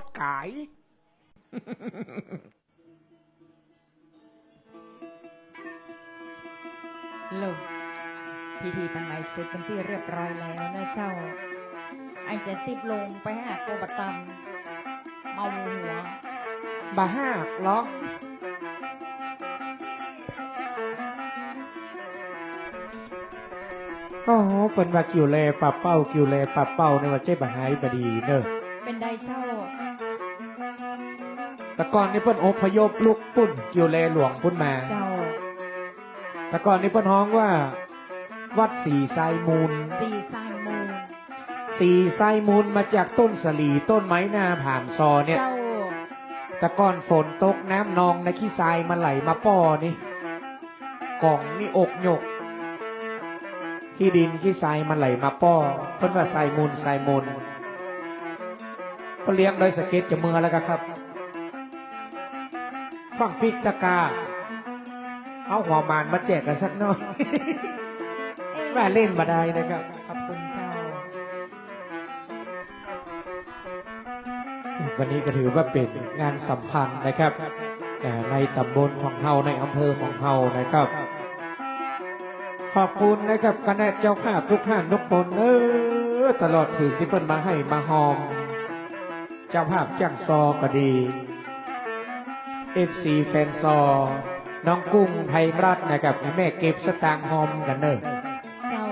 ดขายลูกพิธีทางไหนเสร็จเป็นที่เรียบร้อยแล้วนะเจ้าไอจะติบลงไปหาโกบตัมเมาหัว บาห้าเหรอโอ้โหเป็นว่ากิวเลปะเป้ากิวเลปะเป้าในว่าเจ๊บะหายบดีเนอะ เป็นได้เจ้า แต่ก่อนนี่เพิ่นอพยพลูกปุ่นกิวเลหลวงปุ่นมา เจ้า แต่ก่อนนี่เพิ่นฮ้องว่า วัดสีไซมูล สีสายมูล สีไซมูลมาจากต้นสลีต้นไม้นาผ่านซอเนี่ย เจ้า แต่ก่อนฝนตกน้ำนองในขี้ทรายมันไหลมาป้อนี่กล่องนี่อกหยกที่ดินขี้ทรายมันไหลมาป้อเพิ่นว่าทรายมูลทรายมูลก็เลี้ยงโดยสเก็ตจะเมือแล้วก็ครับฟังพิกตะกาเอาหัวมานมาแจกกันสักหน่อย แม่เล่นมาได้นะครับ ขอบคุณเจ้า วันนี้ก็ถือว่าเป็นงานสัมพันธ์นะครับในตำบลของเฮาในอำเภอของเฮานะครับ ขอบคุณนะครับคณะเจ้าภาพทุกท่านทุกคนตลอดถึงที่เพิ่นมาให้มาหอม เจ้าภาพจังซอก็ดี FC แฟนซอ น้องกุ้งไทยรัฐนะครับแม่เก็บสตางค์หอมกันเนอะ เจ้า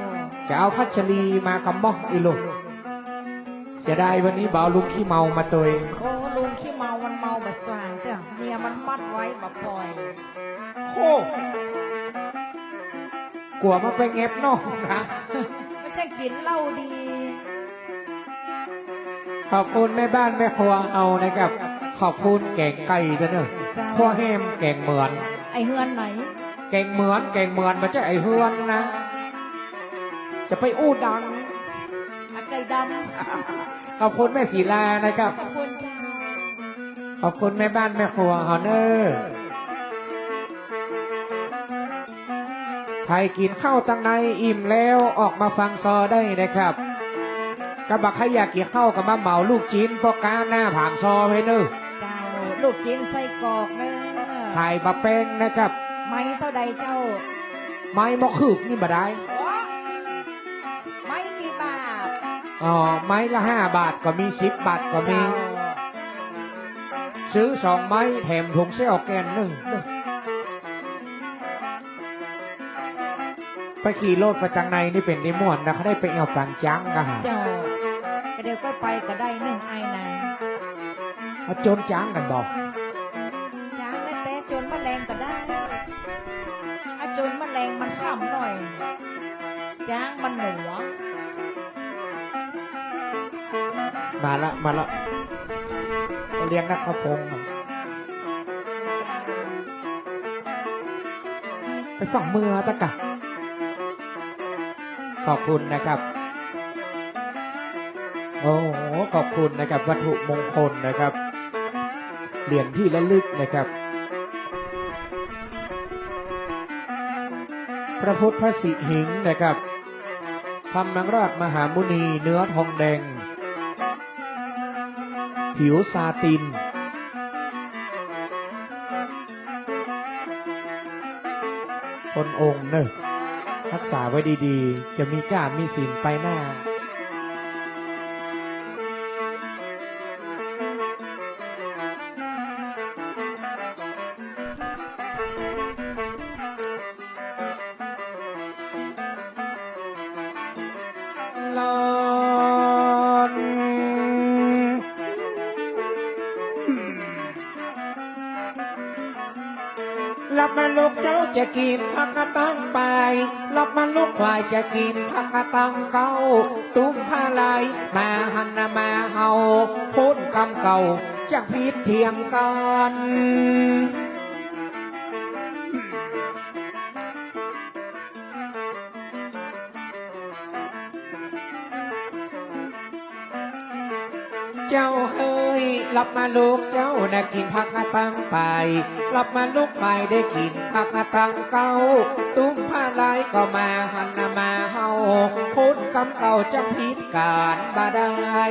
จะเอาพัชรีมากำมอกอีลูกเสียดายวันนี้บ่าวลุงขี้เมามาตัวเอง โอ้ลุงขี้เมามันเมาแบบสว่างเจ้าเมียมันมัดไว้แบบปล่อย โอ้กลัวมาไปเงียบนอกนะ ไม่ใช่กินเหล้าดี ขอบคุณแม่บ้านแม่ครัวเอานะครับ ขอบคุณแกงไก่ด้วยเนอะ จ้า ข้อแฮมแกงเหมือน ไอเฮือนไหน แกงเหมือนมันจะไอเฮือนนะ จะไปอู้ดัง อันไก่ด ขอบคุณแม่ศิลานะครับ ำขอบคุณเจ้า ขอบคุณแม่บ้านแม่ครัวฮอเนอร์ใครกินข้าวตั้งในอิ่มแล้วออกมาฟังซอได้นะครับกระบะใครอยากกินข้าวกับมาเหมาลูกชิ้นพวกกาหน้าผ่านซอไปเนอะ เจ้าลูกจีนไส้กรอกเนอะ ไข่บะแป้งนะครับ ไม้เท่าใดเจ้า ไม้มะขืบนี่บ่ได้ ไม้กี่บาท อ๋อไม้ละ5 บาทก็มี10 บาทก็มี เจ้า ซื้อ2 ไม้แถมถุงเส้อแกนหนึ่งไปขี่รถไปจังในนี่เป็นนิมวนนะเขาได้ไปเอาปังจังกันฮะ เจ้าก็เดี๋ยวก็ไปก็ได้หนึ่งไอ้นาง เขาโจนจังกันบอก จ้างแล้วแต่โจนแมลงก็ได้ถ้าโจนแมลงมันขำหน่อย จ้างมันหนัว มาละเขาเลี้ยงนักขพงศ์ไปฝั่งเมือตะกะขอบคุณนะครับ โอ้โหขอบคุณนะครับวัตถุมงคลนะครับเหรียญที่ระลึกนะครับ พระพุทธสิหิงค์นะครับทำนังราชมหามุนีเนื้อทองแดง ผิวซาตินตนองค์เนอะรักษาไว้ดีๆ จะมีกล้ามีศีลไปหน้า ลอนรับมาลูกเจ้าจะกินผักกระตังไปรับมาลูกควายจะกินผักกระตังเก่าตุ้มผ้าลายมาหันนามาเฮาโค้นคำเก่าจะพิษเทียงกัน เจ้าเฮย รับมาลูกเจ้าได้กินผักตั้งไปรับมาลูกไปได้กินผักตั้งเก่าตุ้มผ้าลายก็มาหันมาเฮาคนกำเก่าจะพิดการบาได้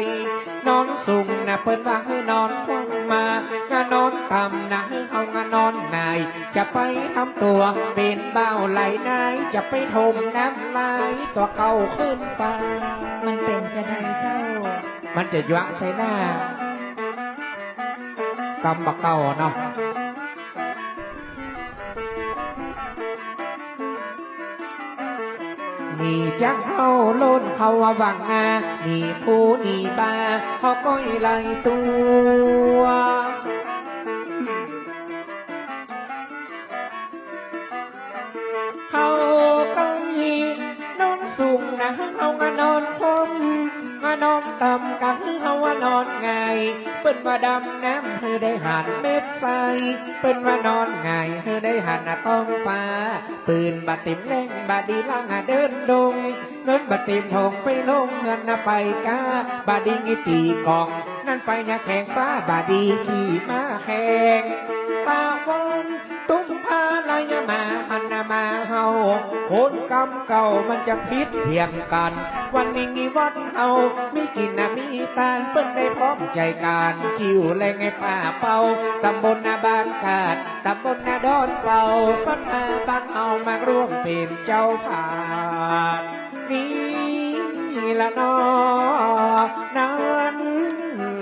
นอนสูงนะเปิ้นว่าให้นอนคว่ำมางานอนต่ำนะให้เฮางานอนนายจะไปทำตัวเป็นเบ้าไหลนายจะไปถมน้ำลายตัวเก่าขึ้นไป มันเป็นจะได้เจ้า มันจะยวะใส่หน้ากำบักเก่าเนาะนี่จังเขาโล้นเขาว่าวังอานี่ผู้นี่บาเขาก้อยไหลตัวเขาก้อยนอนสูงนะเขางานอนคมงานอนต่ำกันเขาว่านอนไงเปิ้นว่าดำน้ำเธอได้หันเม็ดใสเปิ้นว่านอนไงเธอได้หันต้องฟ้าปืนบาดติมแรงบาดดีล่างเดินดงเงินบาดติมทองไปลงเงินไปกาบาดดีงิตีกองนั่นไปยาแข่งฟ้าบาดดีขี่มาแข่งตาวันตุ้มพาลายมาหันมาเฮาคนกำเก่ามันจะพิษเทียงกันวันนี้วันเฮามีกินมีตาลเปิ้นได้พร้อมใจกันคิวแรงไงป่าเป่าตำบลนาบ้านกาดตำบลนาดอนเป่าสันนาบ้านเอามาร่วมเป็นเจ้าภาพนี่ละนอนั้น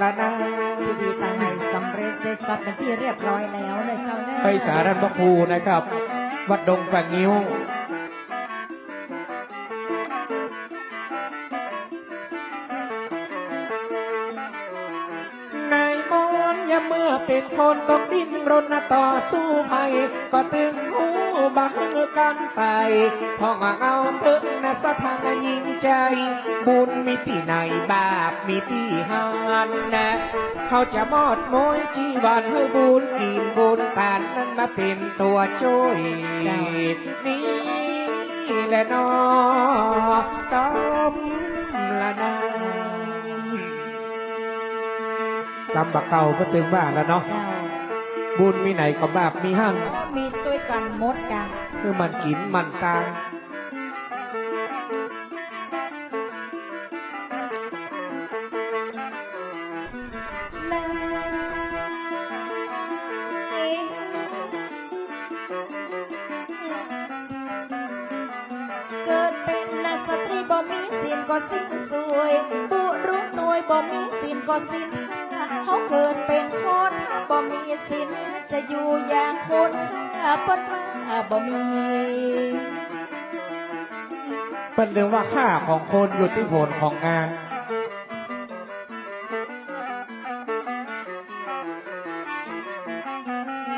ละนา พิธีต่างในสำเร็จเสร็จสับเป็นที่เรียบร้อยแล้วเลยเจ้าเด้อ ไปสารันพระภูนะครับ วัดดงแปงงิ้ว นายมอนอย่าเมื่อเป็นคนต้องดิ้นรนต่อสู้ภัยก็ตึงหูบังกันไปพอมาเอาเพิ่งนะสถานยิงใจ บุญมีที่ไหนบาปมีที่หันนะเขาจะมอดมอยจีวันให้บุญกินบุญตานนั้นมาเป็นตัวช่วยนี่แหละนอต้อมละนากำบักเก่าก็ตึงบ้านแล้วเนาะ เจ้า บุญมีไหนก็บาปมีหั่น มีตัวกันหมดกัน คือมันกินมันตาย นายเกิดเป็นนาสตรีบ่มีสินก็สิ้นสวยบุรุษหน่วยบ่มีสินก็สิ้นเขาเกิดเป็นคนบ่มีสินจะอยู่อย่างคนเปิ้นว่าบ่มี เป็นเรื่องว่าค่าของคนอยู่ที่ผลของงาน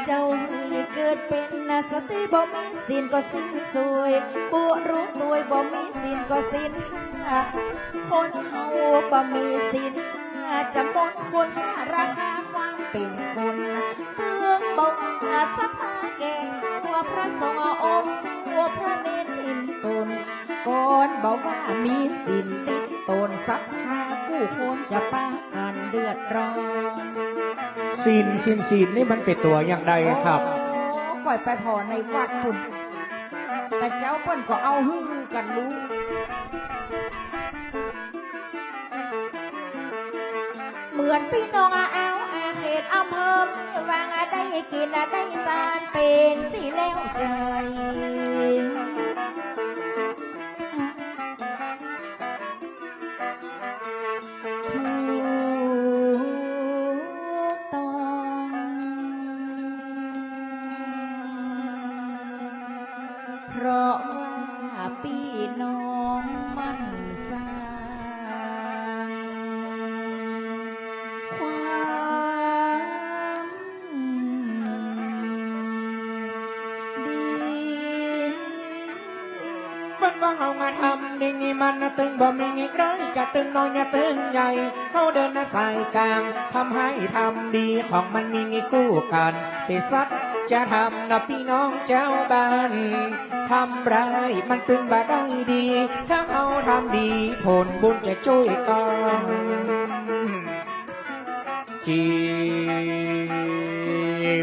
เจ้าให้เกิดเป็นนาสตรีบ่มีสินก็สิ้นสวยบุรุษหน่วยบ่มีสินก็สิ้นคนเฮาบ่มีสินจะหมดคุณราคาความเป็นคนเพื่องบอกศรัทธาแก่ตัวพระสงฆ์องค์ตัวพระเนตรอินตนก่อนบอกว่ามีสินติดตนศรัทธาผู้คนจะป้ากันเดือดร้อน ศีลนี่มันเป็นตัวอย่างใดครับ ปล่อยไปพอในวัดคุณแต่เจ้าเปิ้นก็เอาฮือกันรู้ เหมือนพี่น้องอาเขตอำเภอวางได้กินได้ทานเป็นที่แล้วใจเพราะว่าพี่น้องมันสร้างความดี มันว่าเอามาทำดิ่งนี่มันนะตึงบ่มีงิกร้อยกะตึงน้อยอย่าตึงใหญ่เขาเดินนะใส่กลางทำให้ทำดีของมันมีงิกู้กันเป็นสัตว์จะทำนะพี่น้องเจ้าบ้านทำร้ายมันตึงบ่ได้ดีถ้าเอาทำดีผลบุญจะช่วยกัน จี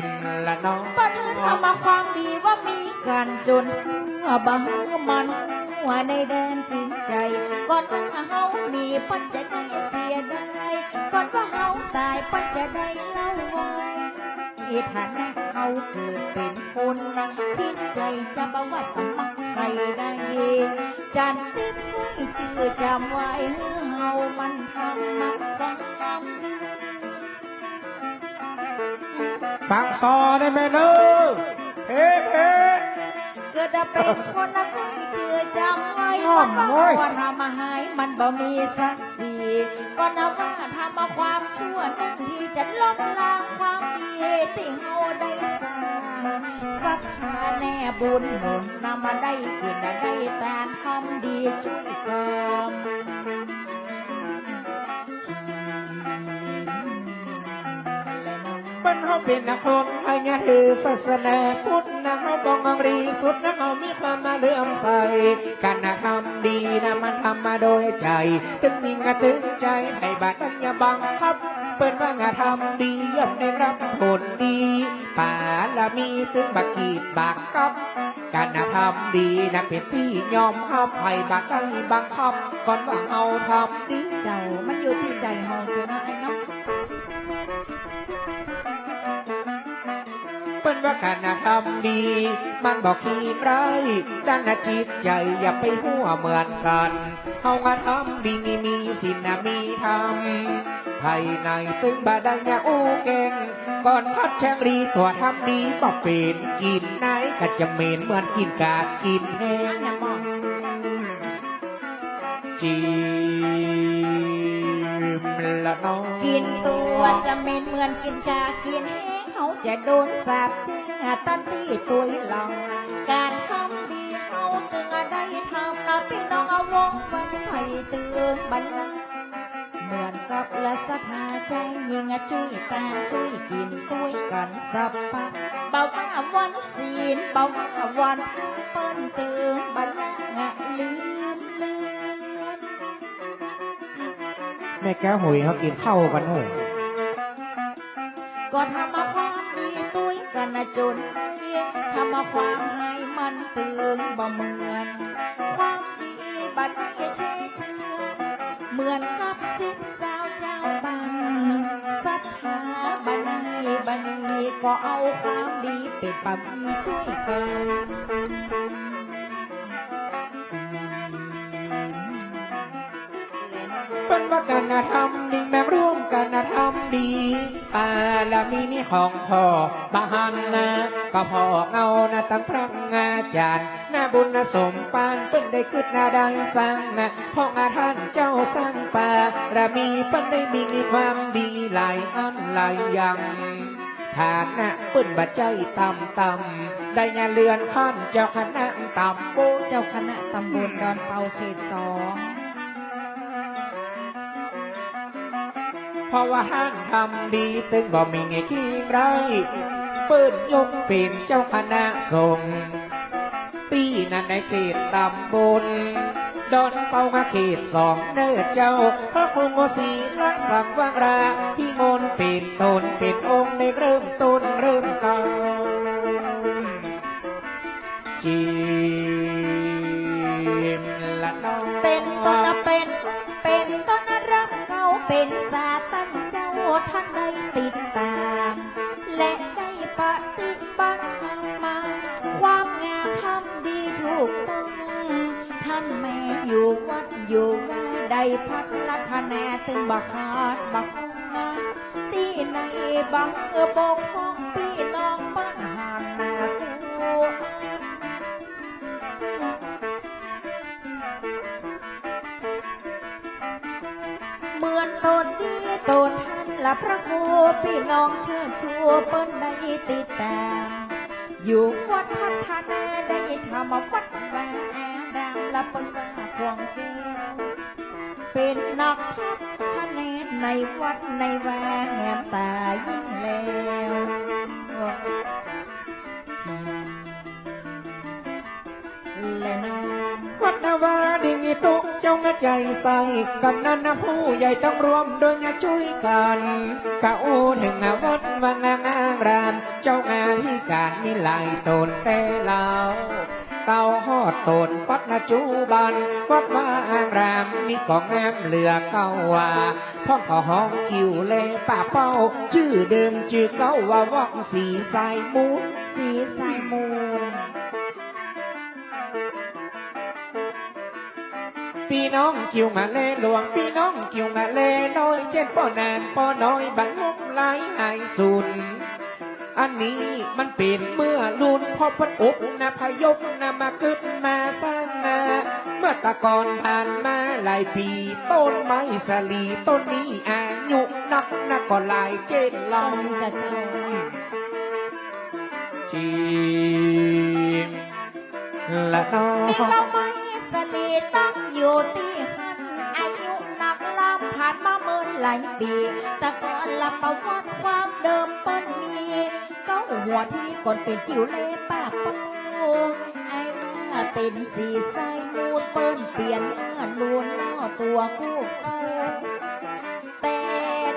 มละน้อง ปัญหามาความดีว่ามีการจนบางมันหัวในแดนจิตใจ ก่อนว่าเฮามีปัญจะได้เสียได้ก่อนว่าเฮาตายปัญจะได้เล่าไว้ฐานะเฮาเกิดเป็นคนพิใจจะบอกว่าสมัครใครได้จันติดไว้ชื่อจำไว้เฮามันทำมาความดี ฟังซอได้ไหมเนอะเฮ้เฮ้ เกิดเป็นคนนักเจือจำไว้ อ้อม ว่า โว้ย ว่าทำมาหายมันบ่มีสักสีก็นับว่าทำมาความชั่วนั่นที่จะลบล้างความดีที่เฮาได้สร้างศรัทธาแน่บุญหนุนนำมาได้กินได้ตานทำดีช่วยกัน ปัญหาเป็นนักคนให้งานถือศาสนาพุทธนะเขาบองรีสุดนะเขามีความมาเลื่อมใสการนะทำดีนะมันทำมาโดยใจตึงยิงกระตึงใจให้บาดตั้งอย่าบังคับเปิดว่างานทำดีย่อมได้รับผลดีป่าละมีตึงบักกีดบักกับการนะทำดีนะเป็นที่ยอมห้ามให้บาดตั้งบังคับก่อนว่าเอาทำดี เจ้ามันอยู่ที่ใจเฮาเจ้านะไอ้น้อง เป็นว่าการทำดีมันบอกขี้ร้ายด้านจิตใจอย่าไปหัวเหมือนกันเอางานทำดีมีสินมีธรรมภายในตึงบาดายาอู้เก่งก่อนพัดแช่งรีตัวทำดีก็เป็นกินไหนก็จะเหม็นเหมือนกินกาดกินแห้ง อันน่ะบ่ จีมละน้อง กินตัวจะเหม็นเหมือนกินกากินแห้งเขาจะโดนสาปเจ้าตันที่ตัวหลองการทำดีเขาตึงได้ทำนะพี่น้องเอาวงไว้ให้เตือนบันลังเหมือนกับละสถาใจยิงช่วยตาช่วยกินตัวกันสับปะเบาว่าวันศีลเบาว่าวันเปิ้นเตือนบันลังลืม แม่แก้วหุยเขากินข้าวกันเถอะ ก็ทำมาความดีตุ้ยกันนะจนทำมาความให้มันเตือนบ่เหมือน ความดีบัดนี้เชื่อเหมือนกับสิทธิ์สาวเจ้าบ้านศรัทธาบันนี้ก็เอาความดีเป็นปามีช่วยกัน เป็นว่าการทำดีแบ่งร่วมกันทำดีปาละมีนี่ของพ่อบาหังนาก็พ่อเอานะตั้งพระงาจารย์นาบุญนะสมปานเปิ้นได้ขึ้นนาดังสร้างนะพ่องาท่านเจ้าสร้างป่าระมีเปิ้นได้มีความดีหลายอันหลายอย่างฐานะเปิ้นบัดใจต่ำได้งานเรือนข้านเจ้าคณะต่ำโบ เจ้าคณะตำบลดอนเปาเขต2 เพราะว่าท่านทำดีตึงบ่มีไงขี้ไรายเปิ้นยกเป็นเจ้าคณะสงฆ์ปีนั้นในเขตตำบลดอนเป้างาเขต2เด้อเจ้าพระครูโมสีรักสังวางราที่มนต์เป็นตนเป็นองค์ในเริ่มต้นเริ่มเก่าจีมละน้อง เป็นต้นต้นรักเขาเป็นสาตันเจ้าท่านได้ติดตาม และได้ปฏิบัติมาความงามทำดีถูกต้องท่านแม่อยู่วัดอยู่ว่าได้พัฒนาถึงบักขาดบักนาที่ในบังปกป้องพี่น้องบ้านหานนาคู่ เหมือนตนที่ตนท่านละพระครูพี่น้องเชิญชูเปิ้นได้ติดตามอยู่วัดพัฒนาได้ทำวัดวาอารามละเปิ้นว่าพวงแก้วเป็นนักพัฒนาในวัดในวาแง้มตายิ่งแล้วและนาน วัดนาวาดิงิตุ เจ้าใจใส่กำนันนะผู้ใหญ่ต้องรวมโดยช่วยกันกะอูถึงวัดวังงางรามเจ้างานที่การมีหลายตนแต่เล่าเต่าหอดตนปัดนาจูบันวัดว่าอ่างรามนี่ก็งามเหลือเก้าว่าพ่อขอห้องคิวเล่ป่าเป้าชื่อเดิมชื่อเก้าว่าวักสีสายมูน สีสายมูล พี่น้องคิวงาเล่หลวงพี่น้องคิวงาเล่น้อยเช่นป้อนานป้อน้อยบังงบหลายหายสุนอันนี้มันเป็นเมื่อลุนพอพัดอบนะพยบนะมาขึ้นมาสร้างนาเมื่อตะกอนผ่านมาหลายปีต้นไม้สลีต้นนี้อายุนักก็หลายเจ็ดล ต้ อน ง นี้จะเจ้า จีมละน้อ มี ง เก้าไม้สลีตั้งอยู่ที่หันอายุนับล้ำผ่านมาเมื่อหลายปีแต่ก่อนละประวัติความเดิมเปิ้นมีเก้าหัวที่ก่อนเป็นจิ๋วเล่ป้าปูไอ้เป็นสีสายมูดเปิ้นเปลี่ยนเมื่อนูนล่อตัวคู่เขาแต่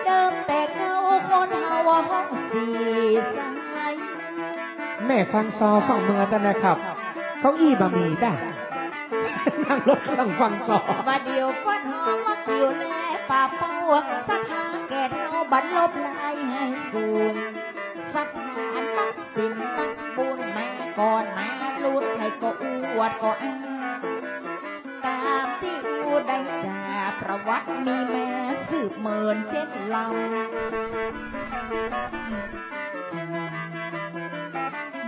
เดิมแต่เก้าคนเฮาห้องสีสาย แม่ฟังซอฟังเมือกันนะครับเขาอี้บะหมี่ได้ นั่งรถกำลังฟังซอ มาเดียวก้อนหอมมาเกี่ยวแลป่าเป้าสถานแก่เท่าบันลบลายให้สูนสถานนักสินนักบุญมาก่อนมาลุ้นให้ก็อวดก็อ้างตามที่อูได้จ่าประวัติมีแม่สืบเมินเจ็ดลำ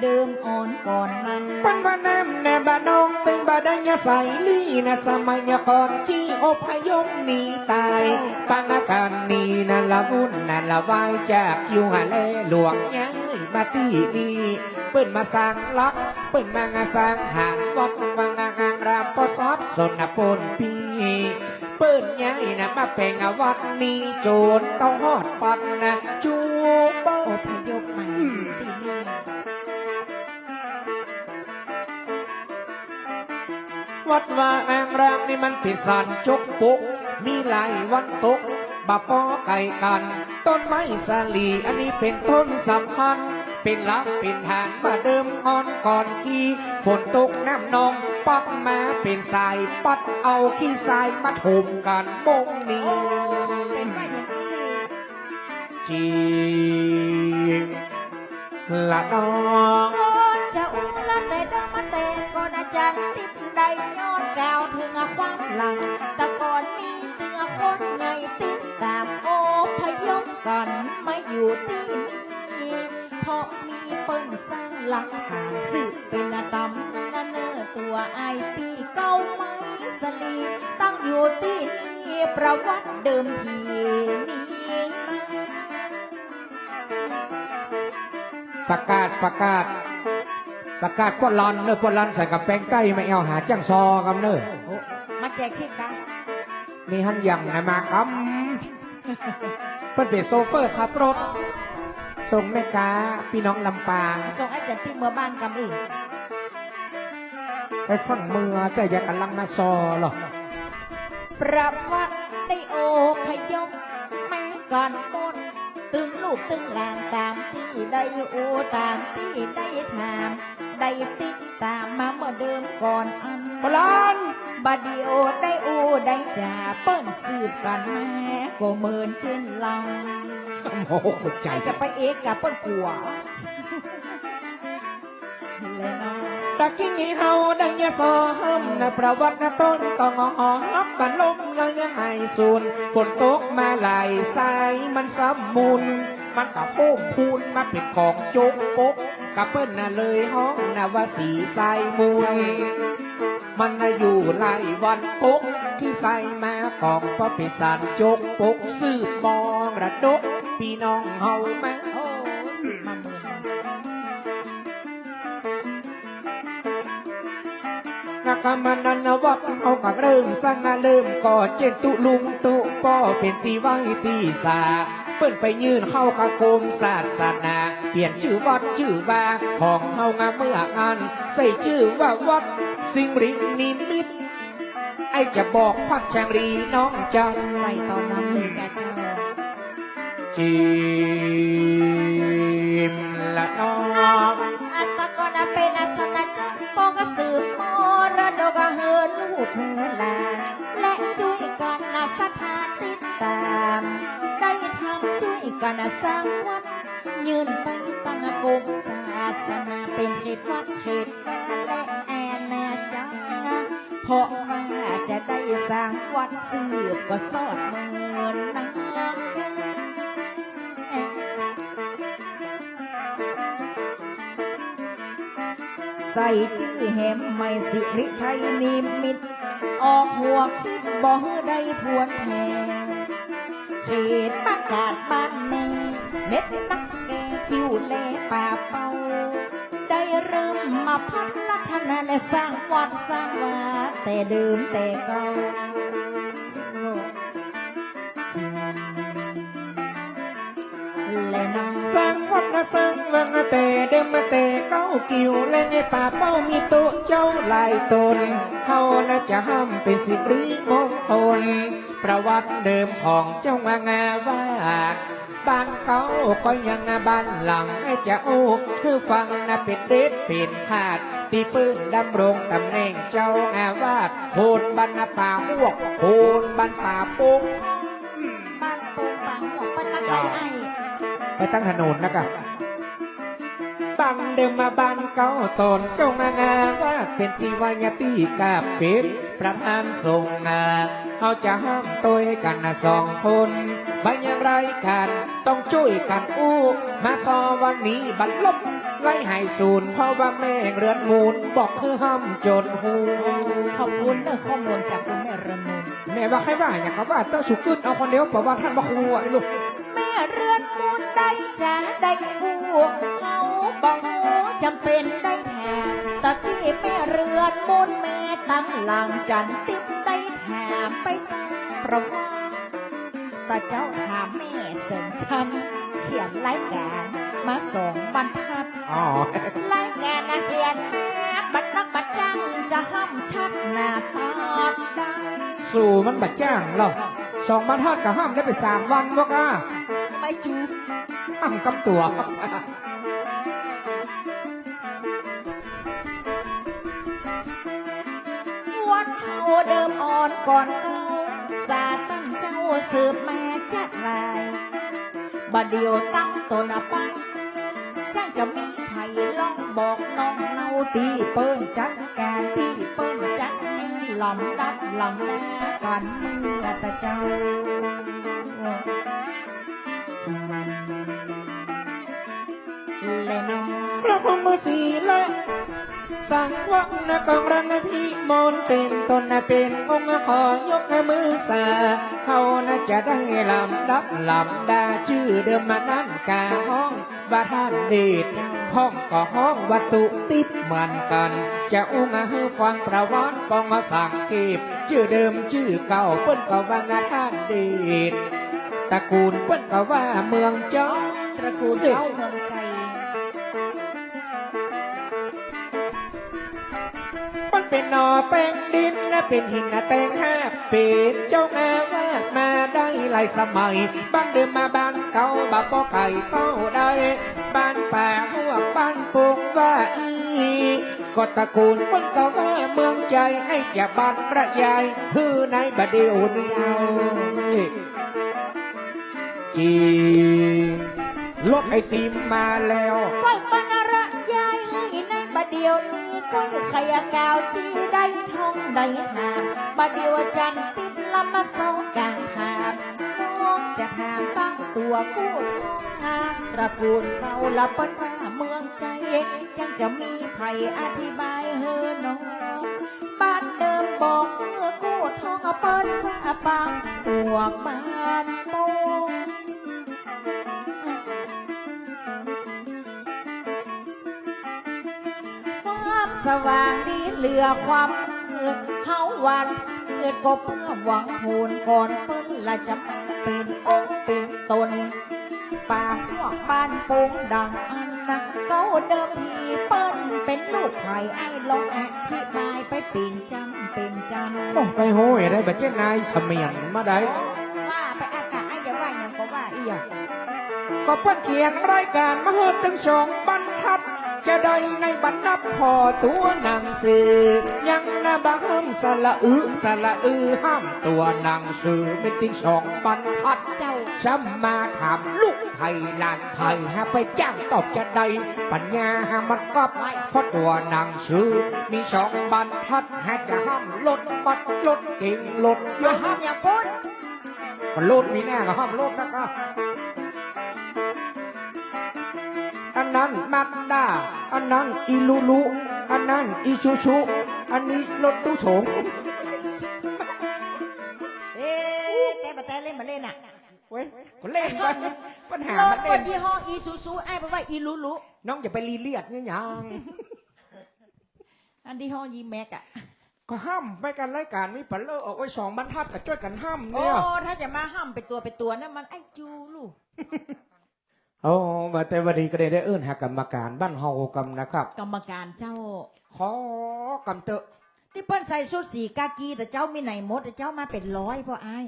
เดิมอ่อนก่อนนั้น ปันบาน้ำแนบานองตึงบาดังยาใสลี่นะสมัยก่อนที่อพยพหนีตายปังอาการนี้นั่นละวุ่นนั่นละวายจากอยู่หาเลหลวงยังมาที่นี่เปิ้นมาสร้างลักเปิ้นมางาสร้างหานวัดวังงางรามปอซอดสนปนปีเปิ้นย้ายนะมาเป็นวัดนี้โจรต้องหอดปันนะจูบ อพยพมาที่นี่ วัดว่าอ่างรามนี่มันเป็นสารจกปุกมีหลายวันตกบะปอไก่กัน ต้นไม้สาลีอันนี้เป็นต้นสำคัญเป็นหลักเป็นฐานมาเดิมอ่อนก่อนขี้ฝนตกน้ำนองปักมาเป็นสายปัดเอาขี้ทรายมาถมกันมงนี้ เป็นไปอย่างนี้ จีมละน้อง ก่อนจะอุ้มละแต่ดอกมาแต่ก่อนอาจารย์ติดได้ย้อนกาวถึงความหลังแต่ก่อนมีถึงคนไงติดตามโอพยพกันมาอยู่ที่นี่เพราะมีเปิ้นสร้างหลักฐานสืบเป็นตำนั่นเนอตัวไอปีเก้าไม้สลีตั้งอยู่ที่นี่ประวัติเดิมทีมีมา ประกาศปวดร้อนเนอะปวดร้อนใส่กับแป้งใกล้ไม่เอาหาจังซอกับเนอะ โอ้มาแจกที่กัน นี่หันยังนะมาคำเพิ่นเป็นโซเฟอร์ขับรถส่งแม่กาพี่น้องลำปาง ส่งอาจารย์ที่เมื่อบ้านกำอีก ไปฟังเมือแต่อย่ากำลังมาซอหรอก ประวัติได้โอพยพแม่ก่อนหมดตึงลูกตึงหลานตามที่ได้โอตามที่ได้ถามได้ติดตามมาเมื่อเดิมก่อนอัน ปลาน บาดโอได้โอได้จ่าเปิ้นสืบกันแม่ก็เหมือนเช่นเรา โอ้โหตกใจ ใจจะไปเอกกับเปิ้นกลัวเลยเนาะ ตะกี้นี้เฮาดังยาซอห้ำนะประวัตินะต้นต้องหอฮับบันลมแล้วยังไงสูนฝนตกมาหลายสายมันซ้ำมุนมันกับโป้งพูนมาเป็นของโจกปกกับเปิ้นน่ะเลยห้องนะว่าสีสายมุยมันน่ะอยู่หลายวันปกที่ใส่มากองเพราะเป็นสารโจกปกสืบมองระดกพี่น้องเฮามา โอ้สืบมาเมือง นักมันนันวัดเอากัเริ่มสร้างนาเริ่มก่อเจนตุลุงตุป้อเป็นตีไว้ตีสาเปิ้นไปยืนเข้ากับโกมศาสนาเปลี่ยนชื่อวัดชื่อว่าของเฮางาเมื่องานใส่ชื่อว่าวัดสิงริงนิมิต ไอ้จะบอกควักแจงรีน้องเจ้า ใส่ตอนนั้นเลยนะเจ้า จิมละน้อง อัตกรเป็นอาสนะจังปองสืบมรดกเฮินลูกเฮินหลานและช่วยกันสถานติดตามได้ทำช่วยกันสร้างวัดยืนไปตั้งกรมศาสนาเป็นเหตุวัดเหตุและแอนนาจังเพราะว่าจะได้สร้างวัดสืบก็สอดเมินนังใส่ชื่อแหมไม่สิริชัยนิมิตออกหัวคิดบ่ได้พวนแผ่เขตประกาศบ้านแม่เม็ดนักแกคิวแลป่าเป่าได้เริ่มมาพัฒนาและสร้างวัดสร้างวาแต่เดิมแต่เก่าและน้อง สร้างวัดนะสร้างวังแต่เดิมมาแต่เก้ากิ่วและไงป่าเป้ามีโตเจ้าหลายตนเขาน่าจะห้ามเป็นสิริมงคลประวัติเดิมของเจ้าวางาว่าบ้านเขาก็ยังบ้านหลังให้จะโอ้คือฟังนะเป็นเด็ดเป็นขาดตีปืนดำรงตำแหน่งเจ้าอาวาสโคนบ้านป่าหวกโคนบ้านป่าปุง บ้านโป่งปังหัวปันตะไคร้ไอ้ ไปตั้งถนนนะกะบังเดิมมาบังเก้าตนเจ้ามางาว่าเป็นที่วายตีกาเป็ดประธานทรงงาเขาจะห้ามตัวกันนะสองคนบางอย่างไรกันต้องช่วยกันอู้มาซอวันนี้บันลบไล่ให้ศูนย์เพราะว่าแม่เรือนมูลบอกคือห้ามจนหู ขอบคุณเนอะข้อมูลจากคุณแม่ระมุน แม่ว่าใครว่าอย่างเขาว่าต้องฉุกขึ้นเอาคนเดียวเพราะว่าท่านบ่ครูอ่ะลูก แม่เรือนมูลได้จะได้คู่เขาบอกจำเป็นได้แทนตะที่แม่เรือนมูลแม่ตั้งหลังจันติดได้แถมไปตามประวัติตาเจ้าถามแม่เสริมช้ำเขียนรายการมาส่งบรรทัด อ๋อ รายงานนะเขียนแม่บัดนักบัดจังจะห้ามชัดหน้าตอดได้ สู่มันบัดจ้างหรอ2 บรรทัดกับห้ามได้ไป3 วันวะก้า ไม่จูบ ห้ามกำตัว วัดเฮาเดิมอ่อนก่อนเก่าสาตั้งเจ้าสืบมาจากลายบัดเดียวตั้งตนไปจ้างจะมีใครลองบอกน้องเนาตีเปิ้นจัดการที่เปิ้นจัดงานลำดับลำหน้ากันเมื่อตาเจ้าและน้อง พระพรหมสีและสังวังนะกองรังพิมลเป็นตนนะเป็นองค์ขอยกมือสาเขาน่าจะได้ลำดับลำดาชื่อเดิมมานั้นกาห้องว่าท่านเดชห้องก็ห้องวัตถุติบเหมือนกัน จะอุ้งให้ฟังประวัติปองมาสังเกตชื่อเดิมชื่อเก่าเปิ้นก็ว่างาท่านเดชตระกูลเปิ้นก็ว่าเมืองเจ้า ตระกูลเล่าเมืองใจ มันเป็นหนอแป้งดินนะเป็นหินนะแตงห้าเป็นเจ้างาวาดมาได้หลายสมัยบ้านเดิมมาบ้านเก่าบ้านปอไก่เต้าได้บ้านป่าหัวบ้านปงว่าอีก็ตระกูลคนก็ว่าเมืองใจให้จะบ้านระยายฮือในบัดเดียวนี้เอาจีรถไอติมมาแล้ว ก้อยปนระยายให้ในบัดเดียวนี้ก้อยขยะกาวจีได้ทองได้หามบัดเดียวจันติดลำมาเศร้ากลางหามน้องจะหามตั้งตัวกู้ทองงามตระกูลเขาละปนว่าเมืองใจจังจะมีไผอธิบายเฮอน้องบ้านเดิมบอกเมื่อกู้ทองเปิ้นว่าปังพวกบ้านโป่ง ความสว่างดีเหลือความมืดเฮาวันเกิดก็เพื่อหวังโหนก่อนเปิ้นละจะเป็นองค์เป็นตนป่าพวกบ้านโป่งดังอัน นะเก้าเดิมทีเปิ้นเป็นลูกไผ่ไอ้ลองอธิบายไปเป็นจำเป็นจำ โอ้ไปโหยได้แบบเจ้านายเสมียนมาได้ ว่าไปอากาศไอ้อย่าว่าอย่างก็ว่าอีก ก็เพิ่นเขียนรายการมาเฮิดถึงสองบรรทัดจะได้ในบรรนับพอตัวหนังสือยังนะบางห้ามสละอือห้ามตัวหนังสือไม่ติงสองบรรทัด เจ้า ช้ำมาถามลูกไผ่หลานไผ่หาไปจ้างตอบจะได้ปัญญาหามันก็เพราะตัวหนังสือมีสองบรรทัดหาจะห้ามลดปัดลดเก่งลดเย อย่า อะ ห้ามอย่าพูด มันลดมีแน่ก็ห้ามลดนะครับอันนั้นมันดาอันนั้นอีลูลูอันนั้นอีชูชูอันนี้รถตู้โฉง เอ๊ะแต่เล่นมาเล่นอ่ะ เว้ยคนเล่นกันปัญหาร ถ มัน ค เล่ น น ยี่ห้ออีซูซูไอ้เพราะว่าอีลูลู น้องอย่าไปรีเลียดเนี่ยยัง อันที่ห้อยีแม็กอ่ะ ก็ห้ามไปกันรายการมีปัลเลอร์ออกไว้สองบรรทัดแต่ช่วยกันห้าม โอ้ เนี่ย ถ้าจะมาห้ามไปตัวนั่นมันไอ้จูลูก โอ้มาแต่วันนี้ก็ได้เอื้อนหากรรมการบ้านเฮากำนะครับ กรรมการเจ้า ขอกำเตอะ ที่เปิ้นใส่ชุดสีกากีแต่เจ้ามีไหนหมดแต่เจ้ามาเป็นร้อยพ่อไอ้าย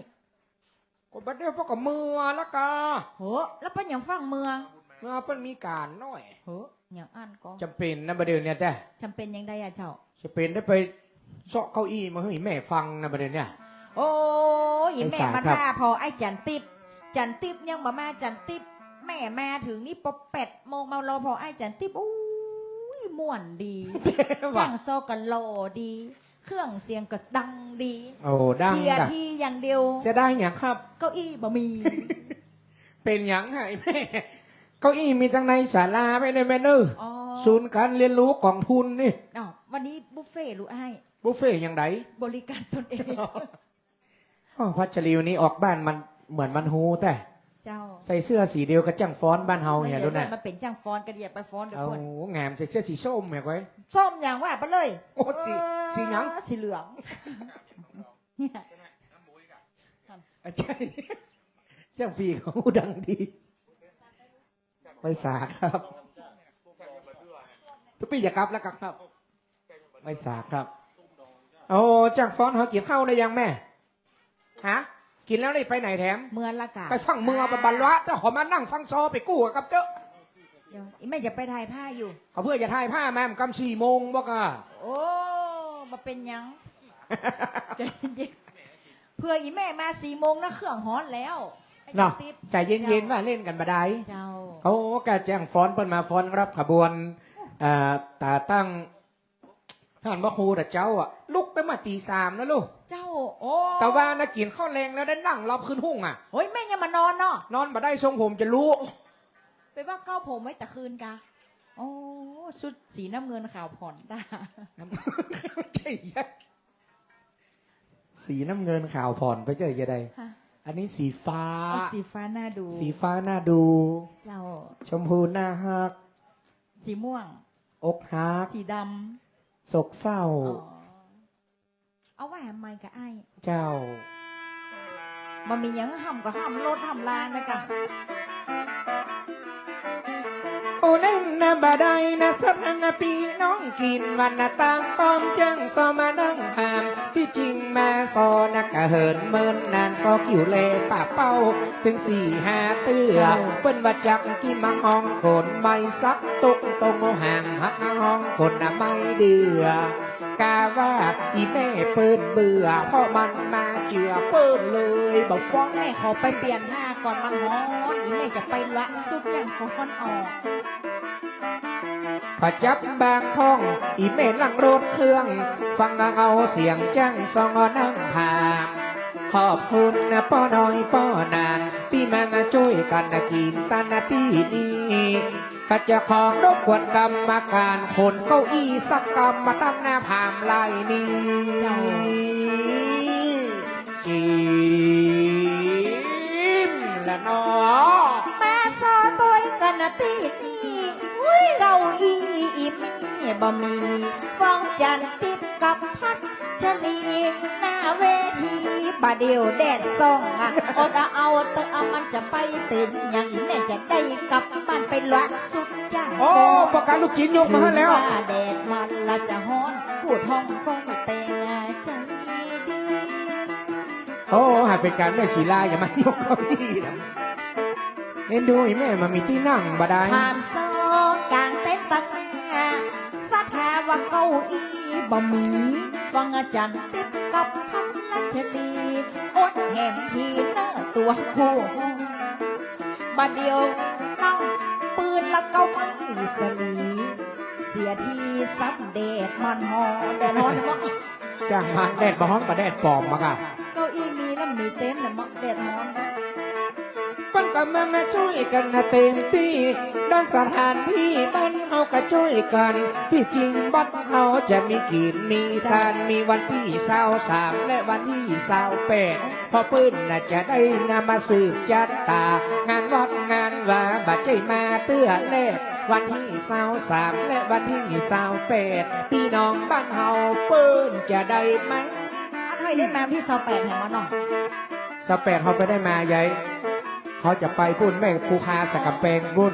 ก็บัดเดียวพวกกับมือละกา โหแล้วเปิ้นอย่างฟังเมือง เมื่อเพิ่นมีการน้อย โหอย่างอันก็ จำเป็นนะบัดเดียวเนี่ยแต่ จำเป็นยังไงอะเจ้า จะเป็นได้ไปเซาะเก้าอี้มาให้แม่ฟังนะบัดเดียวเนี่ย โอ้ยแม่ ไอ้สาร มัน ครับ มาพอไอ้จันติบยังบ่มาจันติบแม่มาถึงนี่ปบ8 โมงมารอพอไอ้จันติบโอ้ยม่วนดี ว่า จังโซกันโลดี เครื่องเสียงก็ดังดี โอ้ดัง เชียร์ กะ ที่อย่างเดียว เสียได้อย่างครับ เก้าอี้บ่มี เป็นอย่างไงแม่เก้าอี้มีทั้งในศาลาไม่ได้แม่เนอ อ๋อ ศูนย์การเรียนรู้กองทุนนี่ อ้าววันนี้บุฟเฟ่ต์รู้ไอ้ บุฟเฟ่ต์อย่างไร บริการตนเอง อ๋อพัชรีวันนี้ออกบ้านมันเหมือนมันฮูแต่ เจ้า ใส่เสื้อสีเดียวกับจังฟ้อนบ้านเฮาเนี่ยดูน่ะ มันเป็นจ้างฟ้อนกระเดียบไปฟ้อนเดี๋ยว เอา คน งามใส่เสื้อสีส้มเนี่ยไว้ ส้มอย่างว่าไปเลย โอ้สีหยัง สีเหลืองเนี่ย ใช่จังปีเขาดังดีไปสาครับทุกปีอย่ากลับแล้วครับไปสาครับโอ้จังฟ้อนเขากินข้าวได้ยังแม่ฮะกินแล้วได้ไปไหนแถม เมื่อละกา ไปฟังเมืองบัลละจะขอมานั่งฟังซอไปกู้กับเจ้า เดี๋ยวอีแม่จะไปถ่ายผ้าอยู่ เขาเพื่อจะถ่ายผ้าแม่มกำ4 โมงบอกอ่ะ โอ้มาเป็นหยัง ใจเย็นเพื่ออีแม่มา4 โมงนะเครื่องฮ้อนแล้วไอ้ เนาะ ติ๊บ ใจเย็นๆว่าเล่นกันบ่ได้ เจ้า เขากะแจ้งฟ้อนเปิ้นมาฟ้อนรับขบวนตาตั้งท่านพระครูแต่เจ้าอ่ะลุกตั้งมาตี 3นะลูก เจ้าโอ้ แต่ว่านักกินข้าวแรงแล้วได้นั่งรอบขึ้นหุ่งอ่ะ โอ้ยแม่ยังมานอนเนาะ นอนบ่ได้ทรงผมจะรู้ ไปว่าเก้าผมไว้แต่คืนกะโอ้ชุดสีน้ำเงินขาวผ่อนได้ ใช่ยักสีน้ำเงินขาวผ่อนไปเจอยังไง ฮะ อันนี้สีฟ้า เอาสีฟ้าหน้าดู สีฟ้าน่าดู เจ้า ชมพูน่าฮัก สีม่วง อกฮัก สีด โศกเศร้า ำอ๋อเอาไว้ทำไมกะไอ้ เจ้า มันมีหยังห้ำก็ห้ำรถห้ำลานนะกะ โอ้นั่นนะบาไดนะสัตนะปีน้องกินวันนะตังป้อมจังซอมานั่งหามที่จริงมาซอนะกะเหินเมินนานซอคิวเลป่าเป้าถึง4-5 เตื้อเปิ้นว่าจักกินมังห้องคนไม่ซักตุกตรงห่างหักห้องคนน่ะไม่เดือกาว่าอีแม่เปิ้นเบื่อเพราะมันมาเจือเปิ้นเลยบอกฟ้อง แม่ขอไปเปลี่ยนผ้าก่อนมันฮ้อนอีแม่จะไปละสุดอย่างฟ้อนออก พอจับบางห้องอีเมนั่งรถเครื่อง ฟังเอาเสียงจ้างซองนั่งผ่านขอบคุณนะป้อน้อยป้อนานที่มาช่วยกันนะกินตานาที่นี้ข้าเจะของรบกวนกรรมการคนเก้าอี้สักกรรมมาตั้งหน้าผามไล่นี้จิมและนอ มาซอตัวกันนะตีนี่เก้าอี้อิ่มบ่มีฟังจันติบกับพัดชนีหน้าเวทีบ บาเดียวแดดส่องอ่ะอดเอาเตอมันจะไปเป็นอย่างนี้แม่จะได้กลับบ้านไปหลักสุดจ้า โอ้ประกาศลูกชิ้นยกมาให้แล้ว แดดมันละจะฮ้อนพูดห้องก็ไม่แต่ใจดี โอ้หากเป็นการแม่ชีลาอย่ามายกเก้าอี้นะเล่นดูแม่มันมีที่นั่งบ่ได้ ผ่านซอกกลางเต็นท์ตั้งหน้าสัทธาว่าเก้าอี้บ่มีฟังอาจารย์ติดกับพันลัชดีอดแหมทีหน้าตัวคู่บาดเดียวนั่งปืนละเก้าไม้สลีเสียทีซับเดดมันหอแดดร้อนมั้ง จ้างมาแดดบ้องกับแดดปลอมมาค่ะ เก้าอี้มีแล้วมีเต็นท์แล้วมั้งแดดร้อน ปันกับมาช่วยกันนะเต็มที่ด้านสถานที่บ้านเฮาก็ช่วยกัน ที่จริงบ้านเฮาจะมีกินมีทานมีวันที่23และวันที่28พอปื้นน่ะจะได้นำมาสืบจัดตางานวัดงานว่าบัดใจมาเตื้อแลกวันที่23และวันที่28พี่น้องบ้านเฮาปื้นจะได้ไหม อันเคยได้มาที่ซอแปดแห่งมันหน่อย 28เขาไปได้มาใหญ่เขาจะไปพุ่นแม่ภูคาสกับแปงบุญ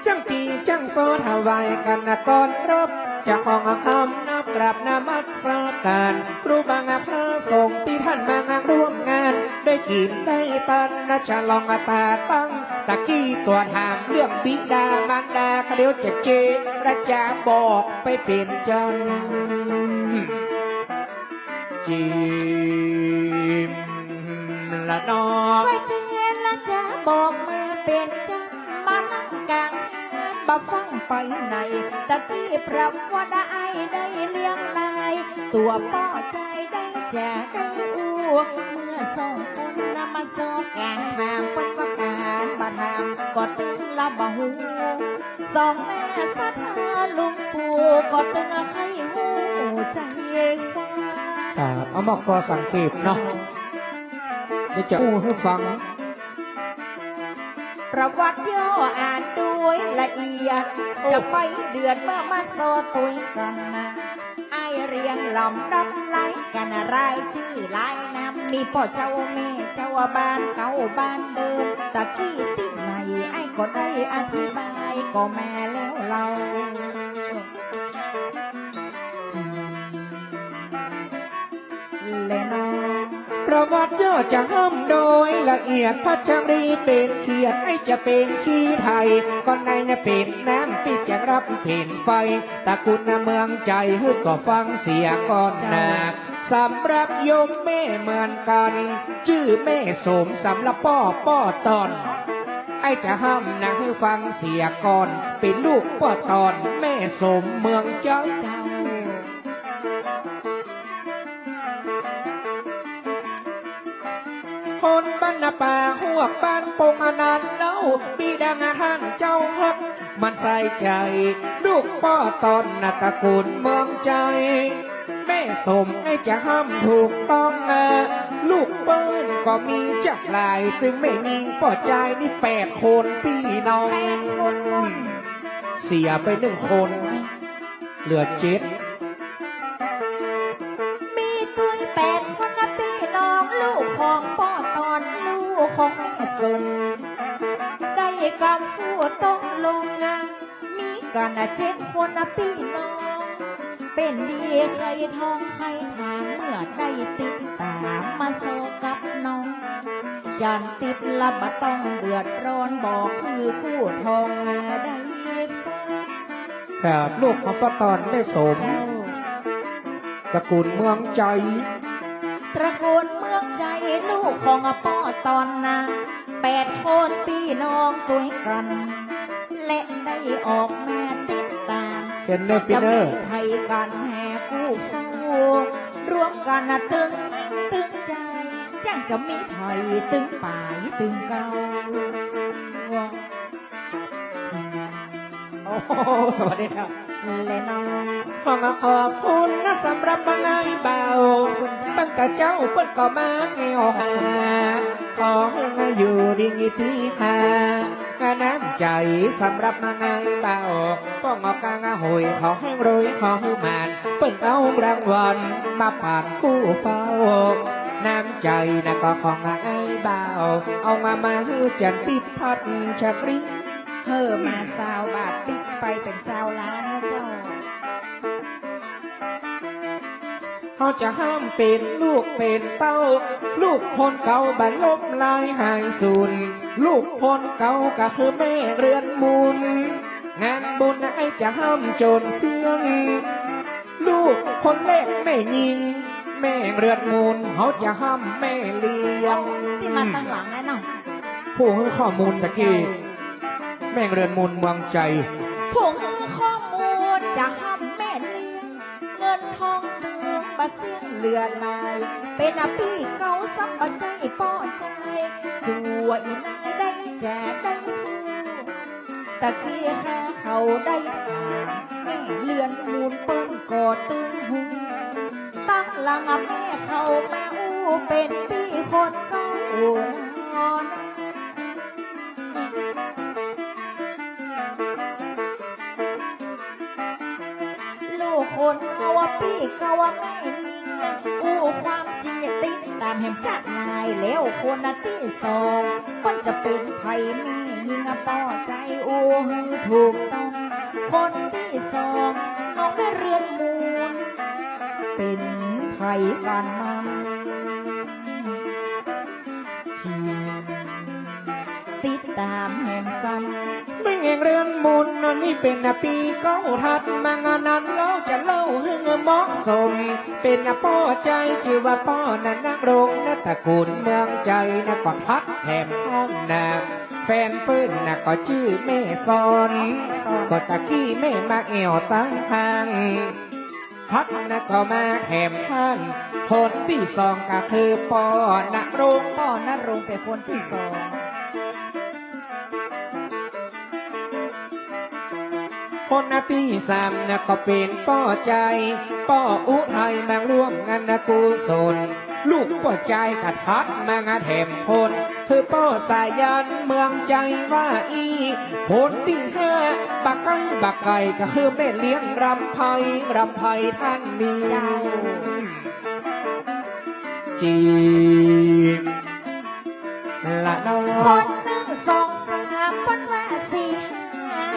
จังปีจังโซนหาวายกันนะตอนรับจะห้องคำนับกราบนามัสการครูบางพระสงฆ์ที่ท่านมางานร่วมงานได้กินได้ตันนะจะลองตาตั้งตะกี้ตัวถามเรื่องบิดามารดาก็เดี๋ยวจะเจรจาบอกไปเป็นเจ้าจิมละนอ ไว้เจนละจะบอกมาเป็นจังมานั่งกลางงานบ่ฟังไปไหนตะกี้ปรับว่าได้เลี้ยงลาย ตัวป้อใจได้จะได้อู้เมื่อสองคนนำมาสอบกลางทางเป็นว่าการบ่ทำก็ตึงละบ่หูสองแม่สัทธาลุงปู่ก็ตึงให้หูใจกว้าง ครับเอามาขอสังเกตเนาะเดี๋ยวจะอู้ให้ฟัง ประวัติย่ออ่านด้วยละเอียด จะไปเดือนเมื่อมาโซตุยกันนะไอเรียงลำดับไล่กันรายชื่อลายนำมีพ่อเจ้าแม่เจ้าบ้านเก่าบ้านเดิมตะกี้ที่ไหนไอ้ก็ได้อธิบายก็แม่แล้วเราเลนอ ประวัติย่อจะห้ามโดยละเอียดพัชรีเป็นเขียดให้จะเป็นขี้ไทยก่อนในเนี่ยเป็นน้ำปิดจะรับเพ่นไฟตะกุนเมืองใจฮึดก็ฟังเสียก่อนนาสำหรับโยมแม่เหมือนกัน ชื่อแม่สมสำหรับป้อตอนไอ้จะห้ามนะให้ฟังเสียก่อนเป็นลูกป้อตอนแม่สมเมืองเจ้า เจ้า คนบ้านนาป่าหวกบ้านปงอนันต์เล่าปีดังท่านเจ้าฮักมันใส่ใจ ลูกป้อตอนนาตระกูลเมืองใจ แม่สมให้จะห้ามถูกต้องนะลูกเปิ้ลก็มีจักหลาย ซึ่งไม่มีป้อใจนี่8 คนพี่น้อง 8 คน เสียไป1 คน เหลือ7 มีตัว8 คนนะพี่น้องลูกของพ่อตอนลูกของแม่สนได้กับผู้ต้องลงงานมีกันนะ7 คนนะพี่น้อง เป็นดีใครท้องใครถามเมื่อได้ติดตามมาโซกับน้องจันติดละบะต้องเดือดร้อนบอกคือผู้ทองได้ แบบลูกของป้อตอนได้สมตระกูลเมืองใจ ตระกูลเมืองใจลูกของพ่อตอนนา8 คนพี่น้องตัวกัน และได้ออกมาติดตาม เป็นเนอร์ปิ จะ เนอ มี ร์ ให้กันแห่คู่สู้รวมกันนะตึงใจจ้างจะมีไทยตึงป่ายตึงเก่า โอ้โหสวัสดีครับ และน้อง ขอบคุณนะสำหรับบางไงเบาตั้งแต่เจ้าเปิ้นก็มาเงวหาขอให้มาอยู่ดีที่หาน้ำ ำใจสำหรับนางไงเบาป้องกางหอยขอให้รวยขอให้มานเปิดเอารางวัลมาผ่านกู้เฝ้าน้ำใจนะก็ของนางไงเบาเอามาให้จันปิดพัดชักริ เฮอมาซาวบาทปิดไปเป็นซาวล้านนะเจ้า เขาจะห้ามเป็นลูกเป็นเต้าลูกคนเก่าบันลบลายหายสูญลูกคนเก่าก็คือแม่เรือนมูลงานบุญไอ้จะห้ามโจรเสียงลูกคนเล็กแม่ยิงแม่เรือนมูลเขาจะห้ามแม่เลี้ยง ที่มาตั้งหลังแน่นอน ผู้ให้ข้อมูลตะกี้แม่เรือนมูลเมืองใจ ผมข้อมูลจากทำแม่เลี้ยงเงินทองเมืองบาเสียงเลือนลาย เป็นอาปีเก่าซับปัจจัยป้อใจตัวอีนายได้แจกได้คู่ตะกี้หาเขาได้ทางแม่เลือนมูลเปิ้นกอดตึงหูตั้งหลังแม่เขาแม่อู้เป็นปีคนเก่านอน ลูกคนเขาว่าพี่เขาว่าแม่ยิงอู้ความจริงอย่าติดตามแหมจัดนายแล้วคนน่ะที่สองมันจะเป็นไผ่แม่ยิงป้อใจอู้หือถูกต้องคนที่สองน้องแม่เรือนมูลเป็นไผ่กันมันจริงติดตามแหมซ้ำ ไม่เงเรือนมูลนั่นนี่เป็นปีเก้าทัดมางานนั้นเราจะเล่าให้เหมาะสมเป็นป้อใจชื่อว่าป้อนันนักโรงนัตระกูลเมืองใจนะก็พัดแถมห้องนาแฟนเปิ้นนะก็ชื่อแม่ซอนก็ตะกี้แม่มาแอวตั้งทางพัดนะก็มาแถมท่านคนที่สองก็คือป้อนักโรง พ่อนรงค์เป็นคนที่สอง คนที่สามนะก็เป็นป้อใจป้ออุทัยมาร่วมงานนะกุศลลูกป้อใจกัดพัดมางานแถมคนคือป้อสายันเมืองใจว่าอีคนที่ห้าบักไก่ก็คือแม่เลี้ยงรำไพท่านนี้จีบละน้อ ค ง นหนึ่งสองสามคนว่าสี่ห้า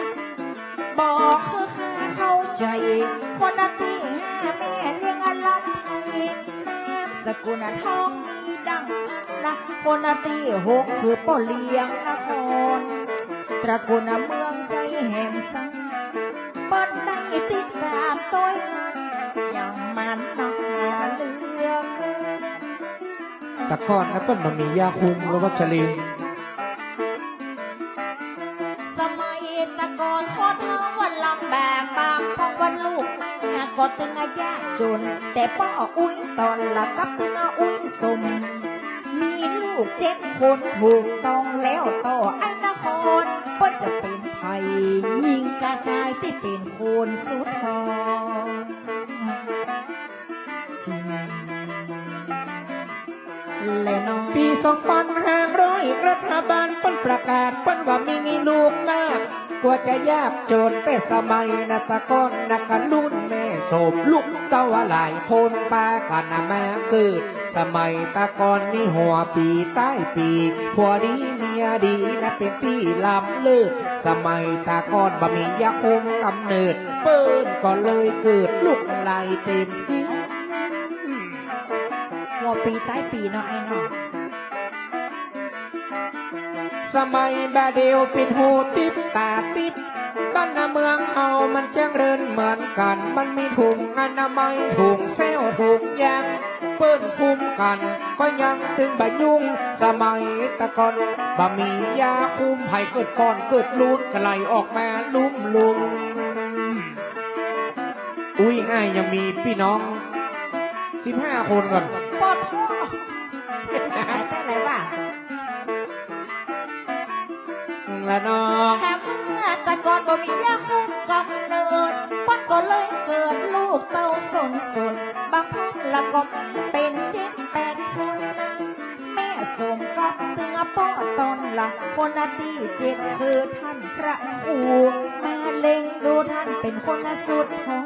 บอกคือข้าเข้าใจคนละที่ห้าแม่เลี้ยงอลันไทยนามสกุลทองมีดังนะคนละที่หกคือป่อเลี้ยงนครตระกูลเมืองใจแห่งสังเปิ้นได้ติดตามตัวมันอย่างมันนักเลือก แต่ก่อนนะเปิ้ลมันมียาคุมหรือวัชรี สมัยตะกอนขอเท้าวันลำแบกบางเพราะวันลูกแม่ก็ถึงยากจน แต่ป้ออุ้ยตอนละกับถึงอุ้ยสม มีลูก7 คนถูกต้องแล้วต่อไอ้นครก็จะเป็นไผ่ยิงกระจายที่เป็นโคนสุดทองและน้อง ปี2500รัฐบาลเปิ้นประกาศเปิ้นว่ามีลูกมากกว่าจะยากจนแต่สมัยนะตะก้อนนะกันรุ่นแม่โสมลูกเต้าหลายคนป้ากันนะมาเกิดสมัยตะกอนนี่หัวปีใต้ปีผัวดีเมียดีนะเป็นพี่ลำเลิศสมัยตะกอนบ่มียาคุมกำเนิดเปิ้นก็เลยเกิดลูกหลายเต็มที่ หัวปีใต้ปีเนาะไอ้เนาะ สมัยบาเดียวปิดหูติบตาติบบ้านนาเมืองเฮามันเจริญเหมือนกันมันมีถุงอนามัยถุงเซลถุงยางเปิ้นคุมกันก็ยังถึงบะยุ่งสมัยตะกอนบะมียาคุมไผ่เกิดก่อนเกิดลูนกไหลออกมาลุ่มลุมอุ้ยง่ายยังมีพี่น้อง15 คนก่อน ปอดพ่อแต่อะไรวะ ละน้อง แถมแต่ก่อนบ่มียาคุมกำเนิดป้อนก็เลยเกิดลูกเต้าสนบางพ่อละก็เป็น7-8 คนแม่ส สมกับเนื้อป้อตอนหลักคนที่เจ็ดคือท่านพระครูมาเล็งดูท่านเป็นคนสุดหอ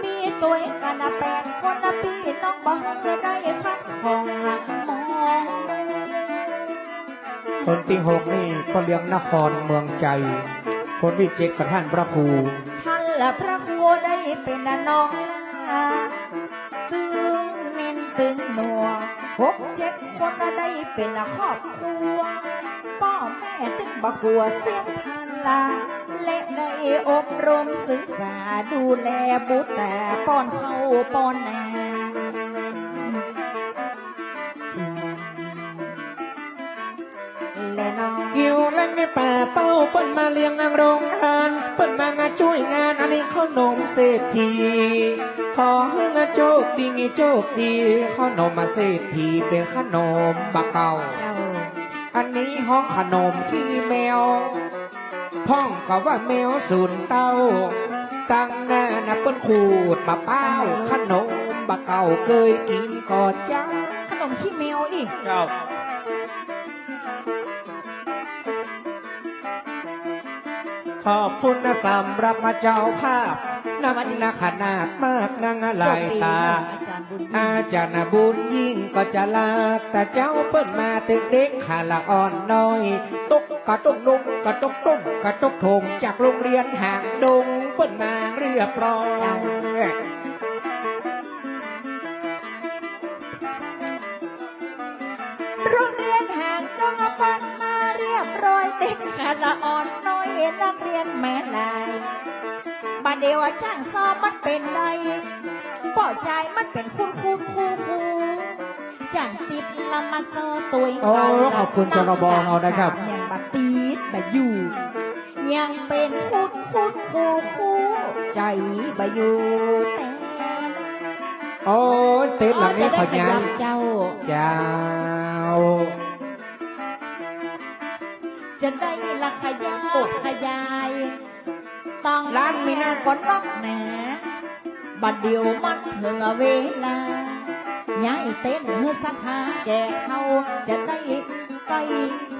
มีตัวกันแปดคนพี่น้องบ่ได้คัดของมอง คนที่หกนี่ก็เลี้ยงนครเมืองใจ คนที่เจ็ดกับท่านพระครู ท่านละพระครูได้เป็นน้องตึงเน้นตึงหนัวหกเจ็ดคนได้เป็นครอบครัวพ่อแม่ตึงบักหัวเสียงพันลาและได้อบรมศึกษาดูแลบุตรแต่ป้อนเข้าป้อนนาและน้อง อยู่เล่นในป่าเป้าเปิ้นมาเลี้ยงนางโรงทานเปิ้นมางานช่วยงานอันนี้ขนมเศรษฐีขอให้งานโชคดีงี้โชคดีขนมมาเศรษฐีเป็นขนมบะเก่า เจ้า อันนี้ห้องขนมขี้แมวห้องก็ว่าแมวสูนเต้าตั้งหน้านะเปิ้นขูดมะเป้าขนมบะเก่าเคยกินก่อนจ้า ขนมขี้แมวอีก เจ้าขอบคุณนะสำหรับมาเจ้าภาพนักนาขนาดมากนางอะไรตา อาจารย์บุญยิ่งก็จะลาแต่เจ้าเปิ้นมาตึกเด็กขาละอ่อนน้อยตุกกระตุกนุกกระตุกตุ้มกระตุกทงจากโรงเรียนห่างดงเปิ้นมาเรียบร้อย โรงเรียนห่างต้องปันมาเรียบร้อยเด็กขาละอ่อนน้อยนักเรียนแม่นายบาเดียวจ้างซ้อมมันเป็นไรป่อใจมันเป็นคู่จ้างติดละมาโซตัว โอ้ขอบคุณจรบเรานะครับ ยังบัตีดบอยู่ ยังเป็นคู่ใจบอยู่แต่ โอ้ยเต้นหลังนี้ขอย้าย เจ้า เจ้า จะได้ละขยายขยายต้อง ร้านมีหน้า ก่อนล็อกหนาบัดเดียวมันเถึงเวลาย้ายเต้นเมื่อสักหาแก่เขาจะได้ไป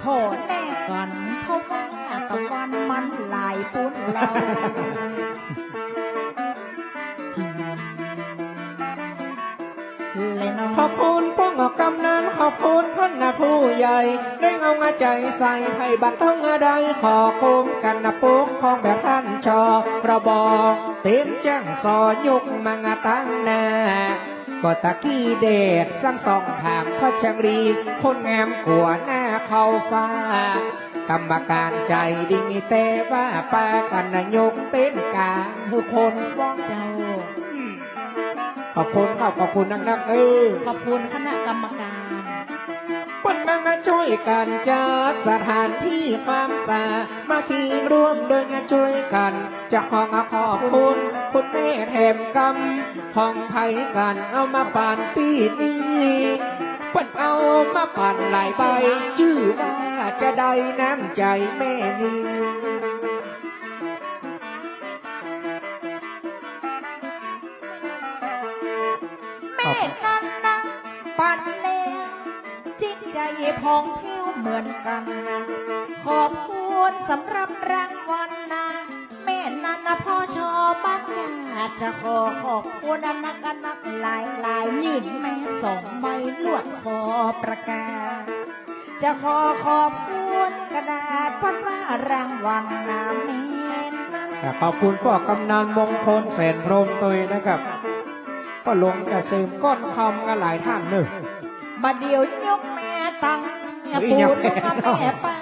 พอแน่กันเพราะว่าตะวันมันหลายปุ่นเราจริงเลยน้อง ขอบคุณป้องกำนันขอบคุณท่านนะผู้ใหญ่ ได้เอางาใจใส่ให้บัตรต้องอะไรขอคุมกันนะปุ๊กของแบบท่านชอระบอกเต็มแจ้งสอยกมางาตั้งหน้าก็ตะกี้เดดสร้างสองทางพระชังรีคนงามขัวหน้าเข้าฟ้ากรรมการใจดีแต่ว่าปากันนายกเต้นกลางทุกคนฟ้องเจ้า ขอบคุณครับขอบคุณนักขอบคุณคณะกรรมการ เปิ้นมางานช่วยกันจัดสถานที่ความสามาคีร่วมโดยงานช่วยกันจะขขอบคุณคุณแม่แถมกำของไผ่กันเอามาปั่นปีนี้เปิ้นเอามาปั่นหลายใบชื่อว่าจะได้น้ำใจแม่นี้ แม่นั่นนะปัดเลวจิตใจพองผิวเหมือนกัน ขอบคุณสำหรับรางวัลนะแม่นั่นนะพ่อชอบบ้านญาติจะขอบคุณนักหลายยืนแม่สองใบลวดคอประกาศจะขอบคุณกระดาษพัดว่ารางวัลนะแม่นั่น ขอบคุณพ่อกำนันมงคลแสนพรหมตุยนะครับก็ลงกระเสริมก้อนคำกันหลายท่านเนอะ บัดเดียวยกแม่ตั้งปูนกแม่ป้า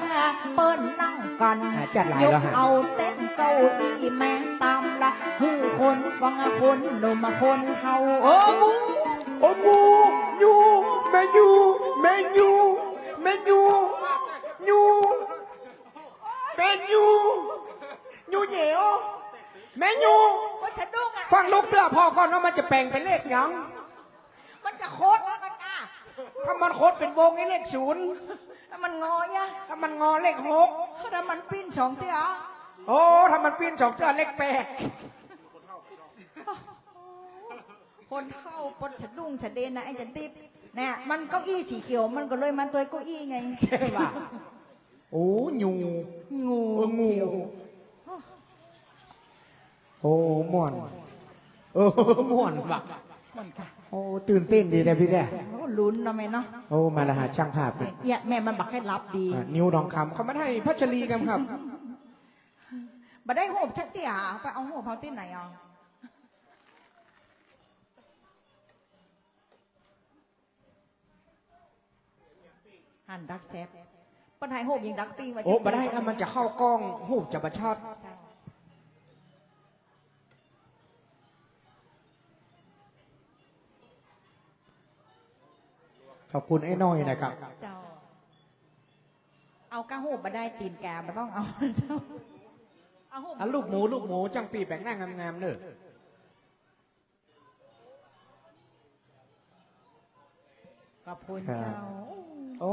เปิ้นนั่งกัน จัดหลาย ยก แล้วฮะ เอาเต้นเก้าอี้แม่ตามละฮือคนฟังคนหนุ่มคนเฮาโอ้มู โอ้งูยูแม่ยูแม่ยูแม่ยูยูแม่ยูยูเหนียวแม่ยู ว่าฉันดุ้งอ่ะ ฟังลูกเตือพ่อก่อนว่ามันจะแปลงเป็นเลขหยัง มันจะโคตรแล้วกันจ้า ถ้ามันโคตรเป็นวงไอ้เลขศูนย์ ถ้ามันงอยะ ถ้ามันงอเลขหก ถ้ามันปิ้นสองเตี้ย โอ้ถ้ามันปีนสองเตือเลขแปด คนเท่าปนฉันดุ้งฉันเดนนะไอ้ฉันติด เนี่ยมันเก้าอี้สีเขียวมันก็เลยมันตัวเก้าอี้ไง ใช่ป่ะโอ้ยู งู งู โอ้ม่วนม่วนว่ะ มันค่ะ โอ้ตื่นเต้นดีนะพี่แด่ โอ้ลุ้นเนาะแม่เนาะ โอ้มาละหาช่างภาพเลย เอียแม่มันบักให้รับดี นิ้วทองคำเขามาให้พัชรีกันครับ บัได้โหบชักเตี่ยไปเอาโหบเขาที่ไหนอ่ะหันดักแซฟปัญหาโหบยิงดักปีไว้ โอ้มาได้อะมันจะเข้ากล้องหูจะประชดขอบคุณไอ้น้อยนะครับ เจ้าเอาก้าโหบมาได้ตีนแกมาต้องเอาเจ้าเอาโหบ ลูกหมูจังปีแปลงหน้างามๆเนอะ ขอบคุณเจ้า โอ้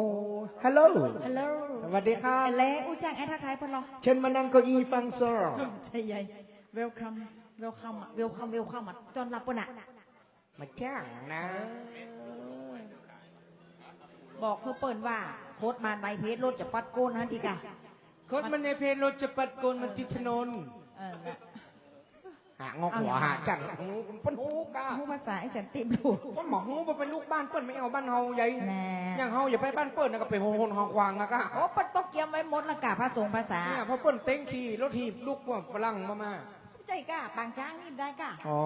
ฮัลโหล ฮัลโหล สวัสดีครับ เละอู้จังไอ้ทักทายพนเหรอ เชิญมานั่งเก้าอี้ฟังซอ ใช่ยัย welcome welcome อ่ะ welcome welcome อ่ะจอนรับปะน่ะ มาจ้างนะ บอกคือเปิดว่าโคตรมาในเพจรถจะปัดโกนนั่นอีกอ่ะ คนมันในเพจรถจะปัดโกนมันติดถนน เออน่ะ หางอกหัวหาจังหูเป็นหูกา ผู้ภาษาไอ้จันติบลูก คนหมอหูมันเป็นลูกบ้านเปิ้นไม่เอาบ้านเฮาใหญ่ แน่ อย่างเฮาอย่าไปบ้านเปิ้นนะก็ไปโหนหองควางนะก็ โอ้ปัดตกเกียมไว้หมดละกะภาษาภาษา เนี่ยพอเปิ้นเต้งขี่รถถีบลูกว่าฝรั่งมา ใจกะปางช้างนี่ได้กะ อ๋อ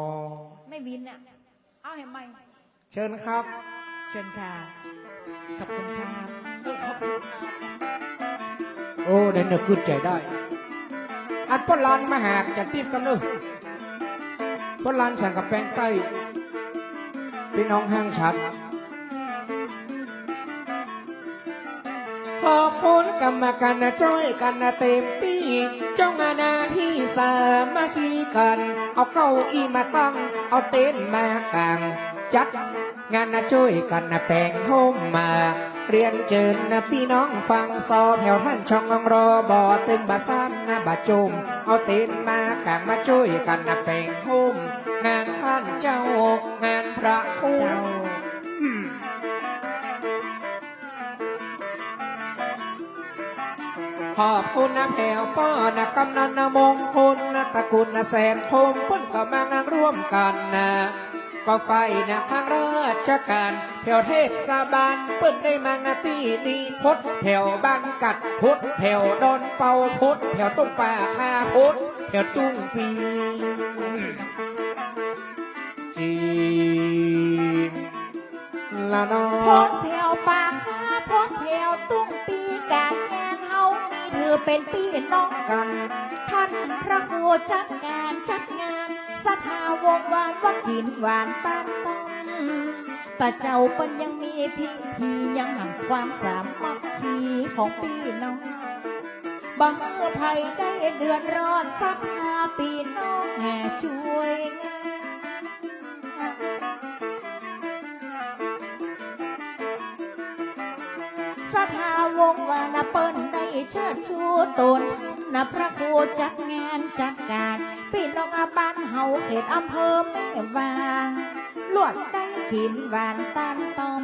ไม่วินอ่ะเอาเห็นไหม เชิญครับ เชิญค่ะขอบคุณครับ โอ้เดี๋ยวนึกขึ้นใจได้ อันป้นลานมาหากจะตีบกันเลยป้นลานสั่งกับแปลงใต้พี่น้องห้างชัด ขอบคุณกรรมการนะจ้อยกันนะเต็มที่จ้องหน้าที่สามัคคีกัน เอาเก้าอี้มาตั้ง เอาเต็นท์มากางจัดงานนะช่วยกันนะแปลงโฮมมา เรียนเชิญนะพี่น้องฟังซอแถวท่านช่องรอบ่อตึงบาซ้ำนะบาจุมเอาเต็นท์มากางมาช่วยกันนะแปลงโฮมงานท่านเจ้างานพระครู เจ้า ขอบคุณนะแผ่วป้อนะกำนันนะมงคลนะตระกูลนะแสนพงพ้นก็มางานร่วมกันนะก็ไฟนะทางราชการแผ่วเทศบาลเปิ้นได้มางานตีนีพดแผ่วบ้านกัดพดแผ่วดอนเป่าพดแผ่วต้นป่าคาพดแผ่วตุ้งปีจีละน้อ พดแถวปากคาพดแถวตุ้งปีการงานเฮามีเธอเป็นพี่น้องกัน ท่านพระครูจัดงานสถาวงวานว่ากินหวานตานต้มแต่เจ้าเปิ้นยังมีพิธียังหังความสามัคคีของพี่น้องบังเอิญภัยได้เดือดร้อนสักหาปีน้องแห่ช่วยงาน สถาวงวานาเปิ้นได้เชิดชูตนนะพระครูจัดงานจัดการพี่น้องอาบ้านเฮาเขตอำเภอแม่วางลวดได้กินหวานตานตอม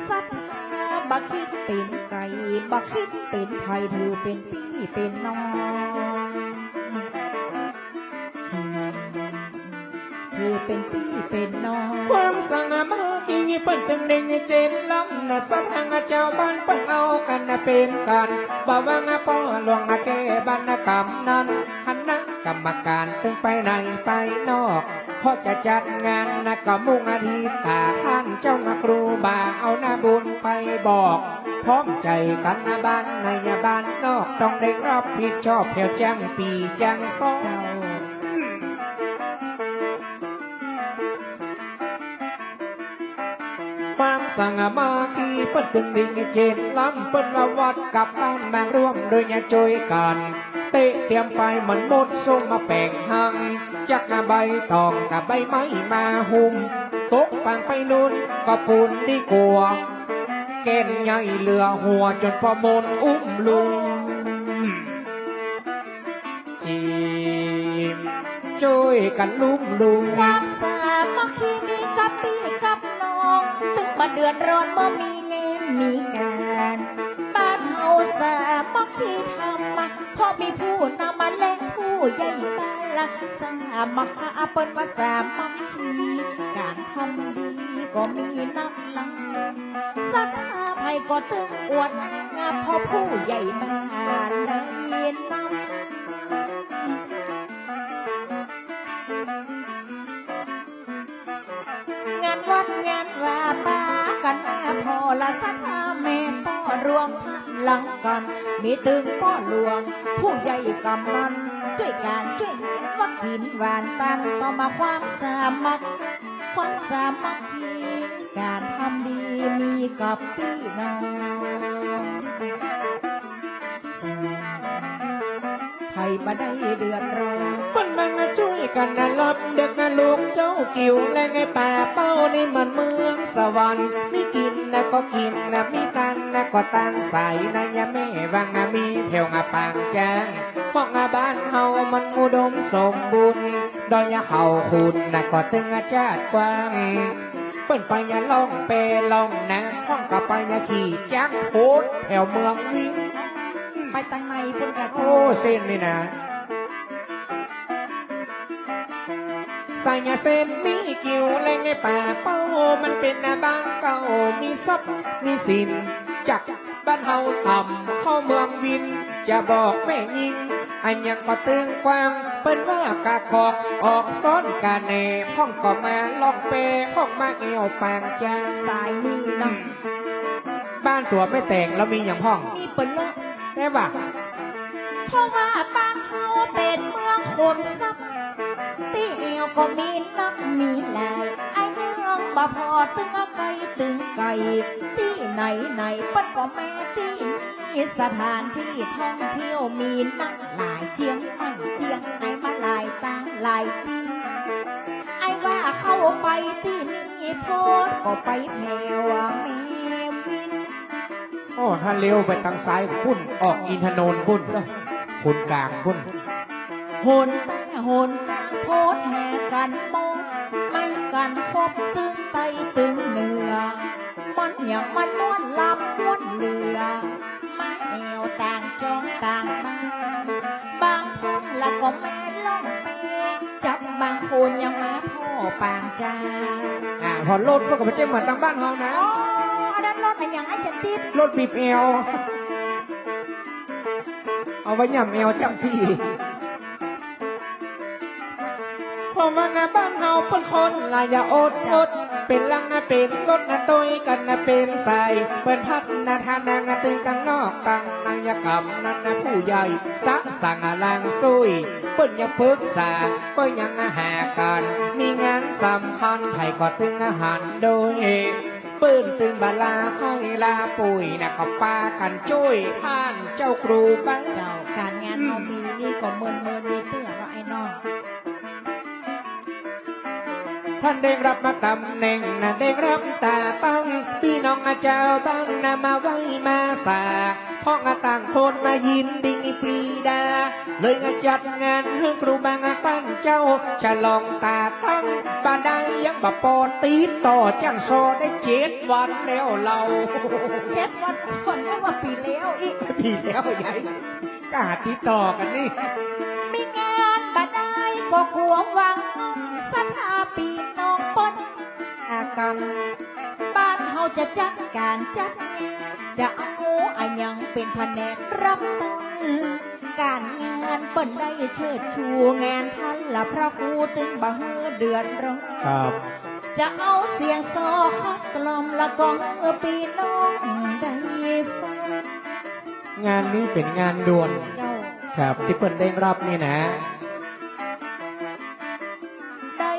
สัทธาบักคิดเป็นไก่บักคิดเป็นไผ่ถือเป็นพี่เป็นน้องจริงถือเป็นพี่เป็นน้อง ความสังมาอีเปิ้นตึงเด้งเจนล้ำนะสัทางเจ้าบ้านเปิ้นเอากันนะเป็นกันบ่ว่างป้อหลวงนะแก่บ้านนะกำนั้นคณะกรรมการตึงไปในไปนอกพอจะจัดงานนะก็มุ่งอาทิตตาท่านเจ้านะครูบาเอาหน้าบุญไปบอก พร้อมใจกันนะบ้านในบ้านนอกต้องได้รับผิดชอบแถวจังปีจังสอง ความสังมาคีเปิ้นตึงดิ่งเจนล้ำเปิ้นละวัดกับบ้านบางร่วมโดยเนี่ยช่วยกันเตะเตรียมไปเหมือนมดส้มมาแปลงหังจักกะใบตองกับใบไม้มาหุ่มตกปางไปลุนก็ปูนดีกว่าแก่นใหญ่เหลือหัวจนพอมนอุ้มลุงจีมช่วยกันลุมลุง ความสามัคคีมีกับพี่กับน้อง ตึงบั เดือดร้อนเมื่อมีเงินมีการบ้านเฮาสามัคคีทำมาพอมีผู้นำมาเล่นผู้ใหญ่บ้านละสามัคคีเปิ้นว่าสามัคคีการทำดีก็มีน้ำหลังสักภัยก็ตึงอวดงาพอผู้ใหญ่บ้านได้ยินนำงานวัดงานว่าป้ากันแม่พอละสักแม่พ่อรวมพลังกันมีตึงพ่อหลวงผู้ใหญ่กำนันช่วยการช่วยเหลือว่ากินหวานตันต่อมาความสามัคคีการทำดีมีกับพี่น้องใครมาได้เดือดร้อน มันมาช่วยกันนะรับเด็กนะลูกเจ้ากิ่วและไงป่าเป้านี่มันเมืองสวรรค์มีกินนะก็กินนะมีตันนะก็ตันใส่นะยาแม่วังมีเพียวงาปางแจ้งพวกงาบ้านเฮามันอุดมสมบูรณ์ดอยเฮาคุณนะก็ตึงอาจาดกว้างเปิ้นไปยาล่องเปล่องนะห้องกับไปยาขี่จักโคตรแถวเมืองวิ่ง ไปตั้งในเพิ่นกระโจ โอ้เส้นนี่นะใส่ยาเส้นนี่กิ่วและไงป่าเป้ามันเป็นนาบ้านเก่ามีทรัพย์มีสินจากบ้านเฮาต่ำเข้าเมืองวินจะบอกแม่ยิงอันยังก็ตึงกว้างเปิ้นว่ากากอกออกซ้อนกาเนพ่องก็มาลอกเปพ่องมาเอวปางจา สายนี่เนาะ บ้านตัวไม่แต่งแล้วมีอย่างพ่อง มีเปิ้นเลิก แม่บ่า เพราะว่าบ้านเฮาเป็นเมืองโคนซับตีเอวก็มีนักมีลายไอ้เมืองบ่พอตึงไก่ตึงไก่ที่ไหนไหนเปิ้นก็แม่ที่นี่สถานที่ท่องเที่ยวมีนักหลายเจียงมั่งเจียงไหนมาหลายตางหลายที่ไอ้ว่าเข้าไปที่นี่โพดก็ไปแผ่วแม่วิน โอ้ถ้าเลี้ยวไปทางซ้ายพุ่นออกอินทนนท์พุ่นพุ่นกลางพุ่น หนโพดแห่กันโมไม่กันคบตึงไตตึงเหนือมันอย่างมันม้วนลำม้วนเรือมาแอวต่างจองต่างมาบางคนละก็แม่ล่องเปจับบางคนยังมาพ่อปางจา พอรถก็ไม่ใช่เหมือนทางบ้านเรานะ อ๋ออันนั้นรถอะไรอย่างไอ้จะติด รถบีบเอวเอาไว้ย่ำเอวจังพี่พอมาหน้าบ้านเฮาเป็นคนลายาอดเป็นลังนะเป็นรถนะตัวกันนะเป็นใส่เป็นพัดนะทานนะตึงกันนอกตังนายกรรมนั่นนะผู้ใหญ่สักสั่งลางซุยเปิ้นยังปรึกษาเปิ้นยังหากันมีงานสำคัญไผก็ตึงอาหารโดยปืนตึงบาลาห้อยลาปุ๋ยนะก็ปากันจุ้ยท่านเจ้าครูบ้าง เจ้าการงานเรามีนี่ก็เมินมีเตื้อเราไอ้น้อง ท่านได้รับมาตำแหน่งนะได้รับตาตั้งพี่น้องอาเจ้าบ้านนะมาไว้มาสาพ่องอาต่างคนมายินดีปรีดาเลยจัดงานให้ครูบางตั้งเจ้าฉลองตาตั้งบ้านใดยังบ่ปอตีต่อจังโซได้7 วันแล้วเรา 7 วันก่อนไม่ว่าปีแล้วอีก ปีแล้วใหญ่กล้าติดต่อกันนี่ มีงานบัดได้ก็กลัววังสถาปีน้องปนอากันบ้านเฮาจะจัดการจัดงานจะเอาอะยังเป็นแผนกรับต้นการงานเปิ้นได้เชิดชูงานท่านละพระครูตึงบ่เฮือเดือนร้อน ครับ จะเอาเสียงซอคัดกล่อมละก็เฮือปีน้องได้ฟัง งานนี้เป็นงานด่วน เจ้า ครับที่เปิดได้รับนี่นะ ได้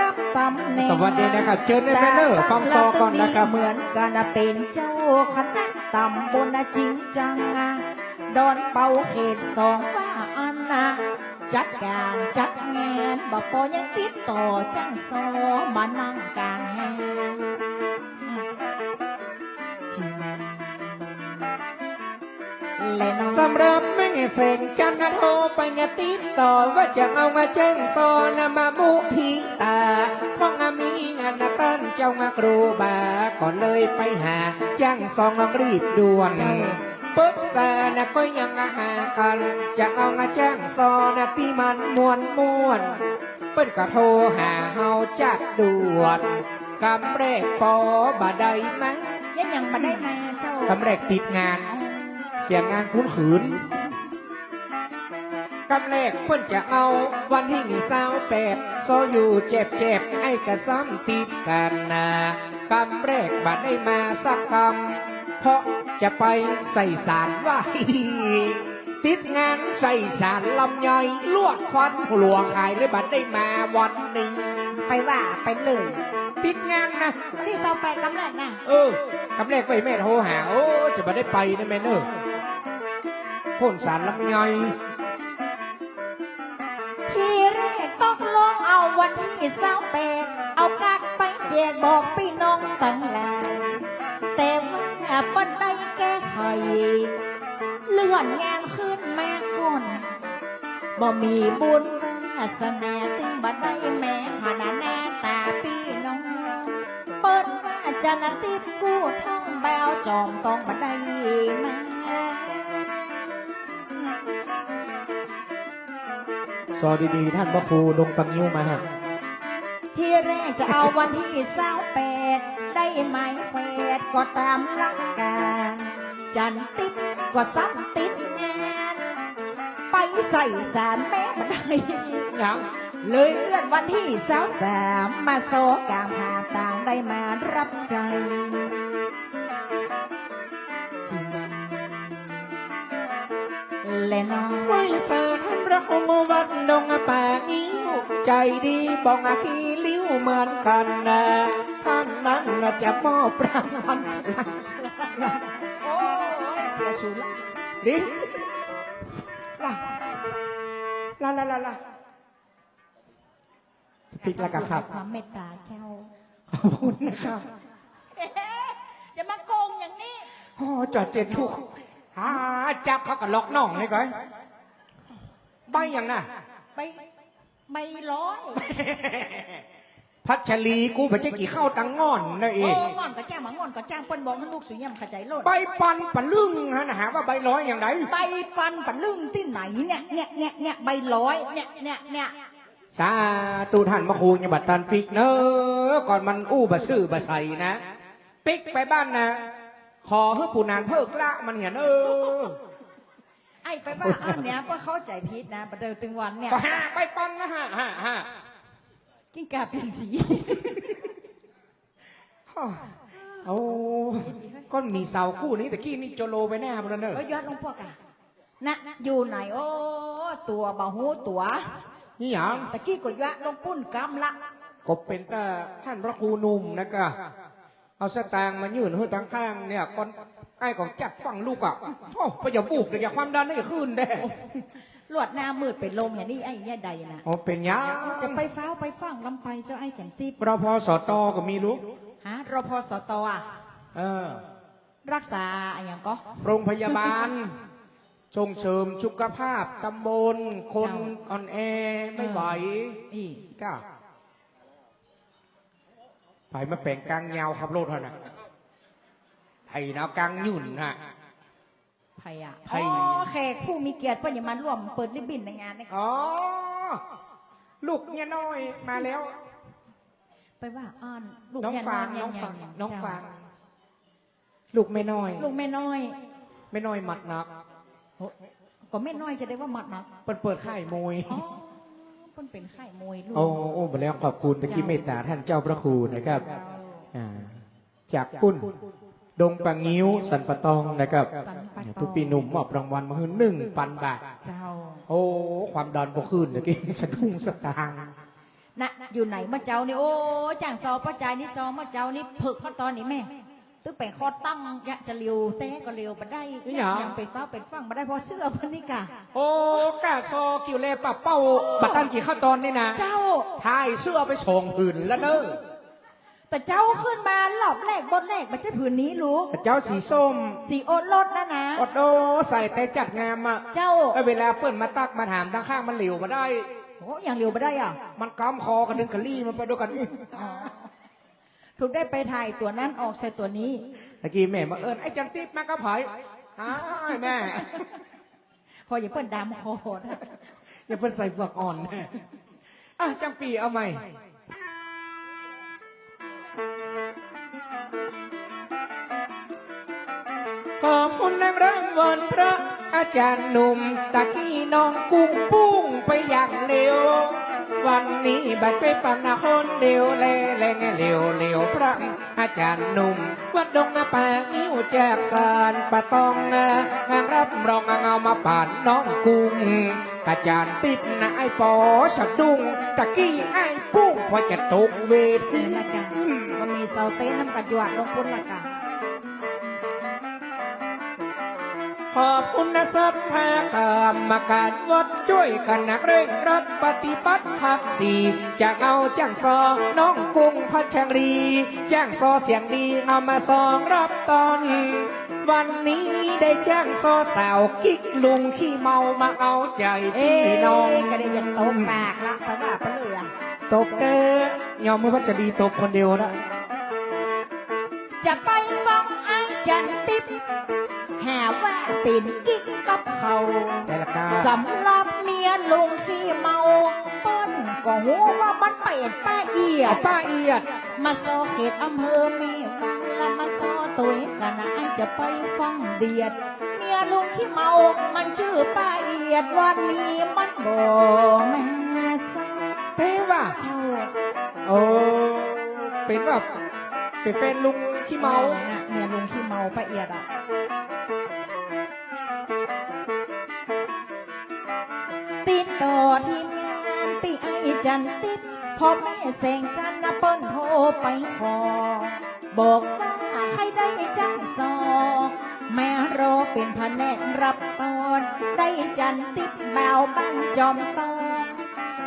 รับตำแหน่ง สวัสดีนะครับเชิญในแบนเนอร์ฟังซอก่อนนะครับ เหมือนกันเป็นเจ้าคณะตำบลจริงจังดอนเป่าเขต2ว่าอันนะจัดการจัดงานบ่พอยังติดต่อจังซอมานั่งกลางแหงและน้อง สำหรับแม่เสงจันทร์โทรไปงาติดต่อว่าจะเอามาแจ้งซอนามาบุพีตาพ่องามีงานตั้น เจ้างากรูบาก่อนเลยไปหาจ้างซองรีบด่วนปึ๊บแซนะก็ยังหากันจะเอางาจ้างซอนะที่มันมวนเปิ้นก็โทรหาเฮาจัดด่วนกำแรกปอบาได้มา ยังมาได้มาเจ้าก ำแรกติดงาน เสียงานคุ้นขืนกำแรกเพิ่นจะเอาวันที่28โซอยู่เจ็บไอ้กระซ้ำติดกันนะกำแรกบัดได้มาสักกำเพราะจะไปใส่สารไว้ ติดงานใส่สารลำไยลวดควันหลวงขายเลยบัดได้มาวันหนึ่ง ไปว่าไปเลย ติดงานนะ วันที่28กำลังน่ะ กำแรกไปแม่โทรหาโอ้จะมาได้ไปนะแม่เนอะพ่นสารลำไย ทีแรกต้องลองเอาวันที่28เอากัดไปแจกบอกพี่น้องตั้งหลายแต่ว่าปันได้แก้ไขเลื่อนงานขึ้นมาก่อนบ่มีบุญวาสนาตึงบัดได้แม่หาหน้าตาพี่น้องเปิ้นว่าจะนันติดกู้ท่องแบวจอมต้องบัดได้มา สวัสดีท่านพระครูดงปังยิ้วมาฮะ ที่แรกจะเอาวันที่28ได้ไหมเปดก็ตามหลักการจันติดก็ซ้ำติดงานไปใส่สารแม่บันได ยัง เลยเลื่อนวันที่23มาโซกามหาต่างได้มารับใจจริงและน้อง ไว้เสิร์ท่านพระองค์วัดดงป่างิ้วใจดีบอกอาคีลิ้วเหมือนกันนะท่านนั้นน่ะจะมอบรางวัล โอ้ยเสียสูญละ ดิลาสปิกแล้วกันครับ ความเมตตาเจ้า ขอบคุณนะครับ จะมาโกงอย่างนี้ โอ้จอดเจ็ดทุกจับเขากับล็อกน่องเลยก่อนใบอย่างน่ะ ไปไม่ร้อย พัชรีกูไปเจ๊กี่เข้าตังง่อนนั่นเอ โอ้ ง งอนก็จ้างมางอนก็จ้างเปิ้นบอกให้ลูกสุยำขจายโลด ใบปันปันลึงฮะนะหาว่าใบร้อยอย่างไร ใบปันปันลึงที่ไหนเนี่ยใบร้อยเนี่ย สาตูท่านมะครูยบัดตันปิกเนอะก่อนมันอู้บะซื่อบะใสนะปิกไปบ้านนะขอให้ผู้นานเพิกละมันเห็นไอ้ไปบ้าอันเนี้ยก็เข้าใจผิดนะประเดิมตึงวันเนี่ย ก็หาใบปันนะฮะ กิ้งก่าเป็นสี โอ้ก้อนมีเสากู้นี้แต่กี้นี่โจโลไปแน่มันเนอะ ยอดลงพวกอะนะอยู่ไหนโอ้ตัวบ่หูตัว นี่หยัง ตะกี้ก็ยอดลงปุ้นกำละ ก็เป็นแต่ท่านพระครูหนุ่มนะกะเอาสตางค์มายื่นให้ทางข้างเนี่ยก่อนไอ้ของจัดฟังลูกอ่ะโอ้ไปอย่าบุกเลยอย่าความดันให้ขึ้นได้ ลวดหน้ามืดไปลมอย่างนี้ไอ้เนี่ยใดนะ อ๋อเป็นยัง จะไปฟ้าวไปฟังลำไปเจ้าไอ้จันทิพย์ รพสตก็มีลูก ฮะรพสตอ่ะ รักษาอะไรอย่างก็ โรงพยาบาลส่งเสริมสุขภาพตำบลคนอ่อนแอไม่ไหว อี ก็ไปมาแปลงกลางยาวขับรถเท่านั้นไผ่นาวกลางยุ่นฮะ ไผ่อะ ไผ่ อ๋อแขกผู้มีเกียรติเพื่อนอย่ามาร่วมเปิดริบบิ้นในงานนะ อ๋อลูกเนี่ยน้อยมาแล้ว ไปว่าอ้อนลูก น้อง ยัน ฟาง ยั น้องฟาง ยั น้อง เจ้ ฟางลูกไม่น้อย ลูกแม่น้อย ไม่น้อยหมัดนัก ก็แม่น้อยจะได้ว่าหมัดหนัก เปิดค่ายมวย อ๋อเพิ่นเป็นไข่มวยลูก โอ้มาแล้วขอบคุณตะกี้เมตตาท่านเจ้าพระครูนะครับจากปุ้นดงปังงิ้วสันปะตองนะครับทุกปีหนุ่มมอบรางวัลมาคือ1,000 บาท เจ้า โอ้ความดันบ่ขึ้นตะกี้สะดุ้งสะตาง นะอยู่ไหนมาเจ้านี่โอ้จ่างซอป้าใจายนี่ซอมาเจ้านี่ผึกมาตอนนี้แม่ตึกไปคอตั้งยะจะเลียวเต้ก็เลียวมาได้ยังไปฟ้าเป็นฟังมาได้เพราะเสื้อเพิ่นนี่กะ โอ้กาซอกิวเล่ปะเป้าบัตตันกี่ข้าวตอนนี่นะ เจ้า ทายเสื้อไปส่งผืนแล้วเนอะ แต่เจ้าขึ้นมาหลอบแรกบนแรกมันจะผืนนี้รู้ เจ้าสีส้ม สีโอตรสนะ อดโดใส่แต่จัดงามอ่ะ เจ้า เวลาเปิ้นมาตักมาถามทางข้างมันเหลวมาได้ โอ้อย่างเลียวมาได้อ่ะ มันก้ามคอกันดึงกะลี่มันไปด้วยกันอีก ถูกได้ไปถ่ายตัวนั้นออกใส่ตัวนี้ ตะกี้แม่มาเอิญไอ้จังติ๊บมาก็เผยอ้ายแม่ พออย่าเปิ้นดำคอนะ อย่าเพิ่นใส่เฟือกอ่อนแน่อ่ะจังปีเอาใหม่ขอบคุณนางรางวัลพระอาจารย์หนุ่มตะกี้น้องกุ้งปุ้งไปอย่างเร็ว วันนี้บาดใจปันนาคนเดียวแลแลงเร็วเร็วพระอาจารย์หนุ่มวัดดงนาปากนิ้วแจกสารปะตองงานรับรองเงามาป่านน้องกุ้งอาจารย์ติดนะไอ้ปอสะดุ้งตะกี้ไอ้ปุ้งพอจะตกเวที นี่ละกันก็มีเสาเต้นน้ำกัดหยวดลงพุ่นละกัน ขอบคุณนะสัทธากรรมการวัดช่วยกันนักเร่งรัดปฏิบัติภาคสี่จะเอาจ้างซอน้องกุ้งพัชรีจ้างซอเสียงดีเอามาซองรับตอน วันนี้ได้จ้างซอสาวกิ๊กลุงขี้เมามาเอาใจพี่น้อง ก็ได้ยันโตกปากละเพราะว่าเปลือ ตบเตะยอมมือพัชรีตบคนเดียวนะ จะไปฟังไอ้จันติดหาว่าเป็นกิ๊กกับเขา แต่ละกา สำหรับเมียลุงที่เมาเปิ้นก็หูว่ามันเป็นป้าเอียด ป้าเอียด มาโซเขตอำเภอมีวังและมาโซตัวกันนะไอ้จะไปฟังเดียดเมียลุงที่เมามันชื่อป้าเอียดวันนี้มันบอกแม่ซา เท่ว่ะ เท่า โอ้เป็นแบบเป็นแฟนลุงขี้เมา น่ะเมียลุงที่เมาป้าเอียดอ่ะติดต่อทีมงานปีไอจันติดพอแม่แสงจันนะเปิ้นโทรไปขอบอกว่าให้ได้จังซอแม่รอเป็นแผนกรับตอนได้จันติดบ่าวบ้านจอมตอง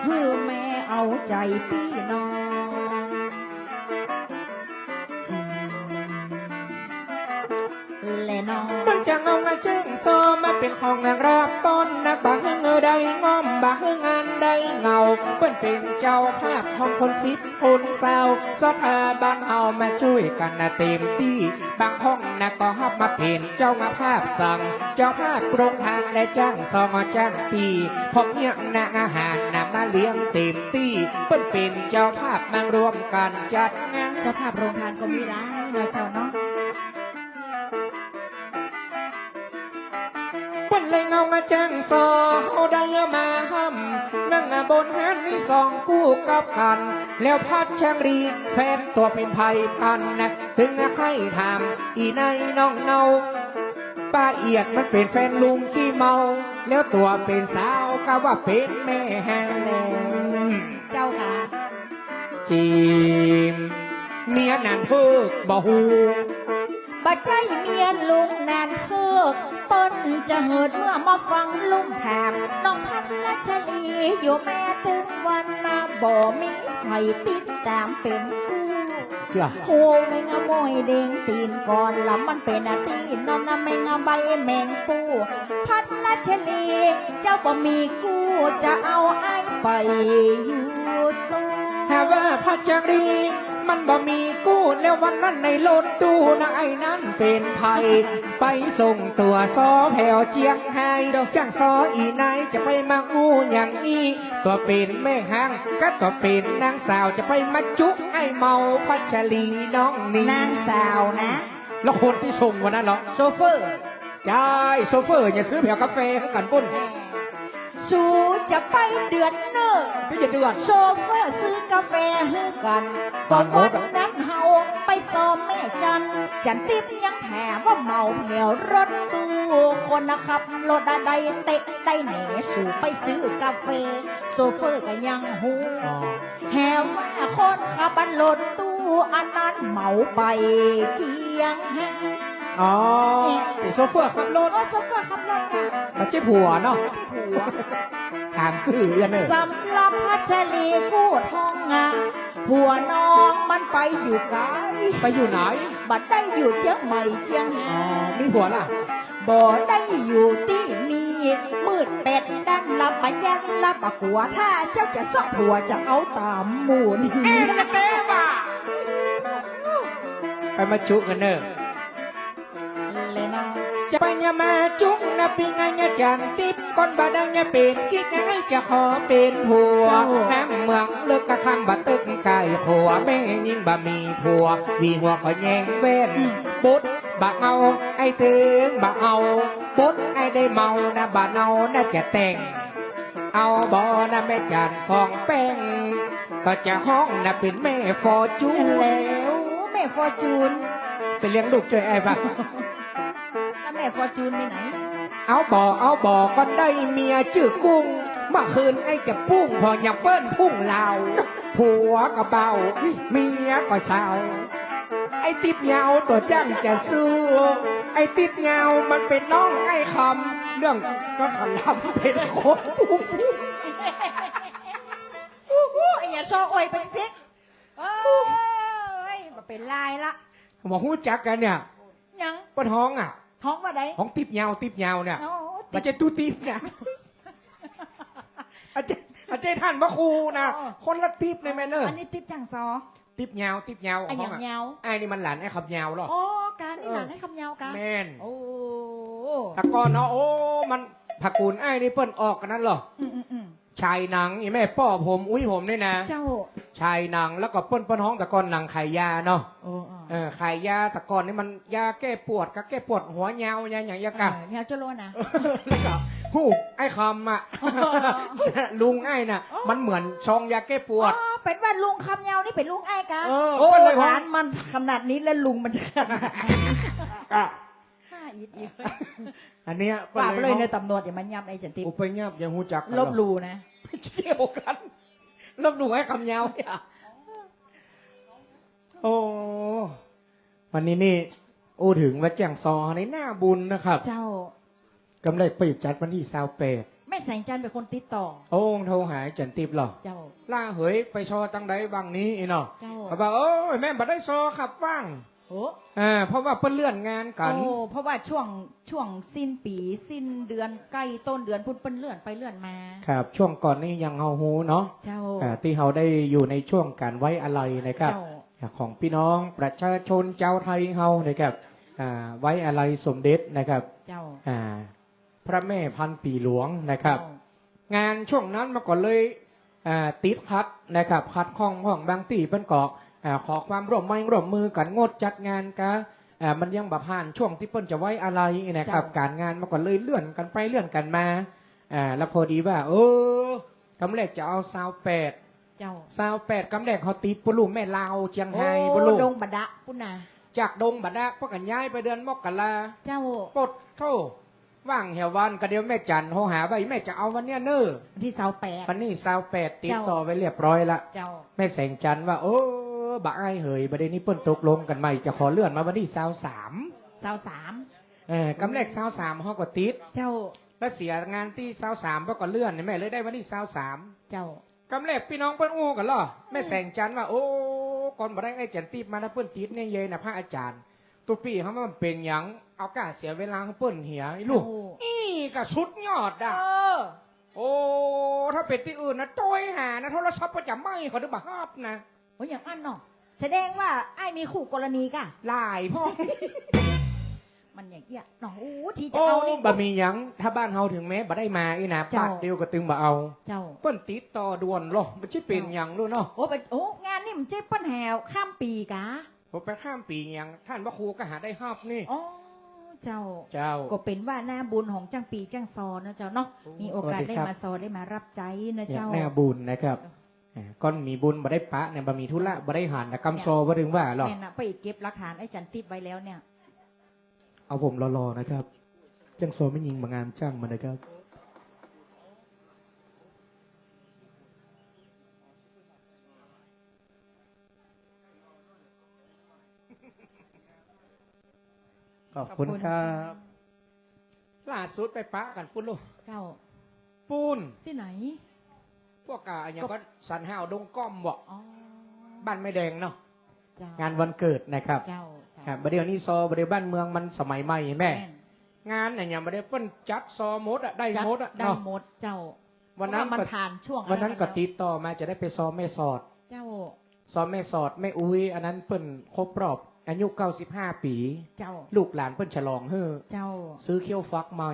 คือแม่เอาใจพี่น้องจริงและน้อง มันจะเอางาเจ้งซอมาเป็นของนางราบต้นนักบาเงอใดง้อมบางานใดเงาเปิ้นเป็นเจ้าภาพของคนสิบคนสาวสถาบันเอามาช่วยกันนะเต็มที่บางห้องนะก็ฮับมาเป็นเจ้ามาภาพสั่งเจ้าภาพโครงทางและจ้างซอมาจ้างปีพบเนี่ยนะอาหารนะมาเลี้ยงเต็มที่เปิ้นเป็นเจ้าภาพมารวมกันจัดงาน เจ้าภาพโรงทานก็มีร้ายหน่อยเจ้าเนาะ คนเลยเงางาจ้างซอเขาได้มาห้ำนั่งบนหันนี่สองคู่กับกัน แล้วพัดช่างรีแฟนตัวเป็นไผ่พันนะถึงให้ทำอีในน้องเนาป้าเอียดมันเป็นแฟนลุงขี้เมา แล้วตัวเป็นสาวก็ว่าเป็นแม่แฮแล เจ้าค่ะ จีมเมียนั่นเพิกบ่ฮู บัดใจเมียลุงนานเพิกเปิ้นจะเหิดเมื่อมาฟังลุงถามน้องพัดรัชลีอยู่แม่ถึงวันมาบ่มีใครติดตามเป็นคู่ จ้ะ โหไม่งะมวยเด้งตีนก่อนแล้วมันเป็นอาตีนนอนนะไม่งะใบแมงปูพัดรัชลีเจ้าบ่มีกู้จะเอาไอ้ไปอยู่ตัว ถ้าว่าพัชรีมันบ่มีกู้แล้ววันนั้นในรถตู้นะไอ้นั้นเป็นภัยไปส่งตัวซอแผ่วเจียงไฮ้ดอกจ้างซออีนายจะไปมาอู้อย่างนี้ตัวเป็นแม่ห้างก็ตัวเป็นนางสาวจะไปมาจุกไอ้เมาพัชรีน้องนี่ นางสาวนะ แล้วคนที่ส่งวันนั้นเหรอ โซเฟอร์ ใช่โซเฟอร์อย่าซื้อแผ่วกาแฟให้กันปุ้น สูจะไปเดือนเนอ พี่จะเดือด โซเฟอร์ซื้อกาแฟให้กัน ก่ ก่ อ อน น หม วั ด นนั้นเฮาไปซ้อมแม่จันจันติ๊บยังแถมว่าเมาแถวรถตู้คนนะครับรถใดเตะได้แหนสู่ไปซื้อกาแฟโซเฟอร์ก็ยังหู อ๋อ แหวว่าคนขับบันรถตู้อันนั้นเมาไปเจียงไฮ้ อ๋อเป็นโซเฟอร์ขับรถ โอ้โซเฟอร์ขับรถค่ะ มาเจ็บหัวเนาะ ผัว ถามซื้อยังไง สำหรับพัชรีกู้ทองงาผัวน้องมันไปอยู่ไกล ไปอยู่ไหน บัดได้อยู่เชียงใหม่เชียง อ๋อ หา มีผัวล่ะ บ่ได้อยู่ที่นี่มืดเป็ดดันลับปัญญาลับปะกัวถ้าเจ้าจะซ่อผัวจะเอาตามหมูนี่ เอ๊ะเต้ป่ะ ไปมาจุกันเนอะ เลยนะ จะไปยามาจุกนะปีไงยาจันติบคนบาดังยาเป็นคิดไงจะขอเป็นผัวน้ำเมืองเลิกกะคำบะตึกไก่ผัวแม่ยิ่งบะมีผัววีหัวก็แยงเว้นปุ๊ดบะเอาไอ้ถึงบะเอาปุ๊ดไอ้ได้เมานะบะเนาน่าจะแต่งเอาบอนะแม่จันฟองแป้งก็จะห้องนะเป็นแม่ฟอจูน แล้วแม่ฟอร์จูน ไปเลี้ยงลูกช่วยไอ้บ้าง แล้วแม่ฟอร์จูนไปไหน เอาบ่อก็ได้เมียชื่อกุ้งเมื่อคืนไอ้จะปุ้งพออย่าเปิ้นพุ่งลาวผัวก็เบาเมียก็เศร้าไอ้ติดเหงาตัวจ้างจะสู้ไอ้ติดเหงามันเป็นน้องไอ้คำเรื่องก็ขลำเป็นคนปุ้ง ไอ้อย่าซออวยเป็นพริกโอ้ยมาเป็นลายละ หมอหู้จักกันเนี่ย ยัง ป้าท้องอ่ะ ท้องว่าได ของติดเหงาเนี่ย โอ้ มันจะตู้ติดนะอาจารย์ท่านพระครูนะคนละติบในแม่เนอร์ อันนี้ติดจังซอ ติบเหงา ไอ้อย่างเงา ไอ้นี่มันหลานไอ้ขับเหงาหรอ โอ้การนี่หลานให้คำเงากัน แม่น โอ้ แต่ก่อนเนาะโอ้มันผักกูนไอ้นี่เปิ้นออกกันนั่นเหรอ อืม ชายหนังอีแม่ป้อผมอุ้ยผมนี่นะ เจ้า ชายหนังแล้วก็เปิ้นห้องแต่ก่อนหนังไข่ยาเนาะ โอ้ ไข่ยาแต่ก่อนนี่มันยาแก้ปวดก็แก้ปวดหัวยาวยาอย่างยากะ เงาจะโลนะ แล้วก็หูไอ้คำอ่ะ ลุงไอ้น่ะ มันเหมือนซองยาแก้ปวด อ๋อเป็นว่าลุงคำเงานี่เป็นลุงไอ้กัน เออ โอ้ เป็นเลย หลานมันขนาดนี้แล้วลุงมันจะขนาดไหน อ่ะ ห้าอีก อันเนี้ย ปราบเลยในตำรวจอย่ามันยับไอ้จันติ อุปเงียบยังหูจักกัน ล เหรอ บหลูนะ ไม่เกี่ยวกันลบหลู่ให้คำยาวเนี่ยโอ้วันนี้นี่อู้ถึงวัดแจ้งซอในหน้าบุญนะครับ เจ้าก ำไรไปจัดวันที่28 แม่แสงจันทร์เป็นคนติดต่อ โอ้โทรหาจันติบเหรอ เจ้า ล่าเหยไปซอตั้งใดบางนี้อีเนาะ เจ้า เขาบอกโอ้ยแม่บัดได้ซอขับว่าง โอ้ เพราะว่าเพิ่นเลื่อนงานกัน โอ้เพราะว่าช่วงสิ้นปีสิ้นเดือนใกล้ต้นเดือนพุ่นเปิ้นเลื่อนไปเลื่อนมา ครับช่วงก่อนนี้ยังเฮาฮูเนาะ เจ้า ที่เฮาได้อยู่ในช่วงการไว้อะไรนะครับ เจ้า ของพี่น้องประชาชนเจ้าไทยเฮานะครับไว้อะไรสมเด็จนะครับ เจ้า พระแม่พันปีหลวงนะครับ เจ้าง านช่วงนั้นมาก่อนเลยติดพัดนะครับพัดข้องห้องบางตีเพิ่นก็ขอความร่วมมือกันงดจัดงานกะมันยังบ่ผ่านช่วงที่เพิ่นจะไว้อะไรนะครับ การงานมาก่อนเลยเลื่อนกันไปเลื่อนกันมาแล้วพอดีว่ากำแรกจะเอา28 เจ้า 28กำแรกเขาติดปุลุแม่ลาวเชียงไฮ้ปุ โอ้ ลุ ดงบัดดะพุ่นนะ จากดงบัดดะพวกกันย้ายไปเดือนมกรา เจ้า ปดโทว่างเหี่ยววันก็เดี๋ยวแม่จันโทรหาว่าแม่จะเอาวันเนี้ยเน้อ วันที่28 วันนี้28ติดต่อไว้เรียบร้อยละ เจ้า แม่แสงจันทร์ว่าโอ้บ่ายเหยประเด็นนี้เปิ้นตกลงกันใหม่จะขอเลื่อนมาวันที่23กำแรก23ห้องก็ติด เจ้า แล้วเสียงานที่23เพราะก็เลื่อนแม่เลยได้วันที่23 เจ้าก ำแรกพี่น้องเปิ้นอู้กันเหรอแม่แสงจันทร์ว่าโอ้ก่อนบ่ได้ไอ้จันติบมานะเปิ้นติดเนี่ยเยนะพระอาจารย์ตัวปีเขามันเป็นหยังเอากะเสียเวลาเขาเปิ้นเหียไอ้ลูก นี่ก็สุดยอดอ่ะ โอ้ ถ้าเป็นที่อื่นนะโต้ยหานะโทรศัพท์ก็จะไหม้เขาดูบ้าบนะ โอ้ยอย่างอันเนาะแสดงว่าไอ้มีคู่กรณีกะ หลายพ่อ มันอย่างเงี้ยเนาะโอ้ที่จะ โอ้ เอานี่ บะมีหยัง ถ้าบ้านเฮาถึงแม้บ่ได้มาอีนะ เจ้า ปากเดียวก็ตึงบ่เอา เจ้า เปิ้นติดต่อด่วนหรอมันชิเป็นหยังรู้เนาะ โอ้เป็นโอ้งานนี่มันเจ๊ปัญหาข้ามปีกะ ผมไปข้ามปีหยังท่านพระครูก็หาได้ฮับนี่ อ๋อเจ้า เจ้า ก็เป็นว่าหน้าบุญของจังปีจังซอนะเจ้าเนาะ โอ้ มีโอกาส สวัสดี ได้ ครับ มาซอได้มารับใจนะ เนี่ย เจ้า แน่บุญนะครับก้อนมีบุญบ่ได้ปะเนี่ยบ่มีธุระบ่ได้หันนะกำโซบ่ถึงว่าหรอก แม่น่ะไปเก็บหลักฐานไอ้จันติดไว้แล้วเนี่ย เอาผมรอๆนะครับจังโซไม่ยิงมางามจ้างมานะครับ ขอบคุณครับ ล่าสุดไปปะกันปุ้นลูก เจ้า ปูน ที่ไหน พวกอย่างก็สันห้าวดงก้อมบอก อ๋อ บ้านไม่แดงเนาะ เจ้าง านวันเกิดนะครับ เจ้า ครับประเดี๋ยวนี้ซอประเดี๋ยวบ้านเมืองมันสมัยใหม่แม่ แม่น งานเนี่ยประเดี๋ยวเปิ้นจัดซอมดอะได้ จัด มดอะ ได้ เนาะ หมดเจ้า วันนั้น เพราะามัน ก็ ผ่านช่วง วันนั้นก็ แล้ว ติดต่อมาจะได้ไปซอแม่สอด เจ้า ซอแม่สอดแม่อุ้ยอันนั้นเปิ้นครบรอบ อายุ95 ปี เจ้า ลูกหลานเพิ่นฉลองเฮ้อ เจ้า ซื้อเคี้ยวฟักใหม่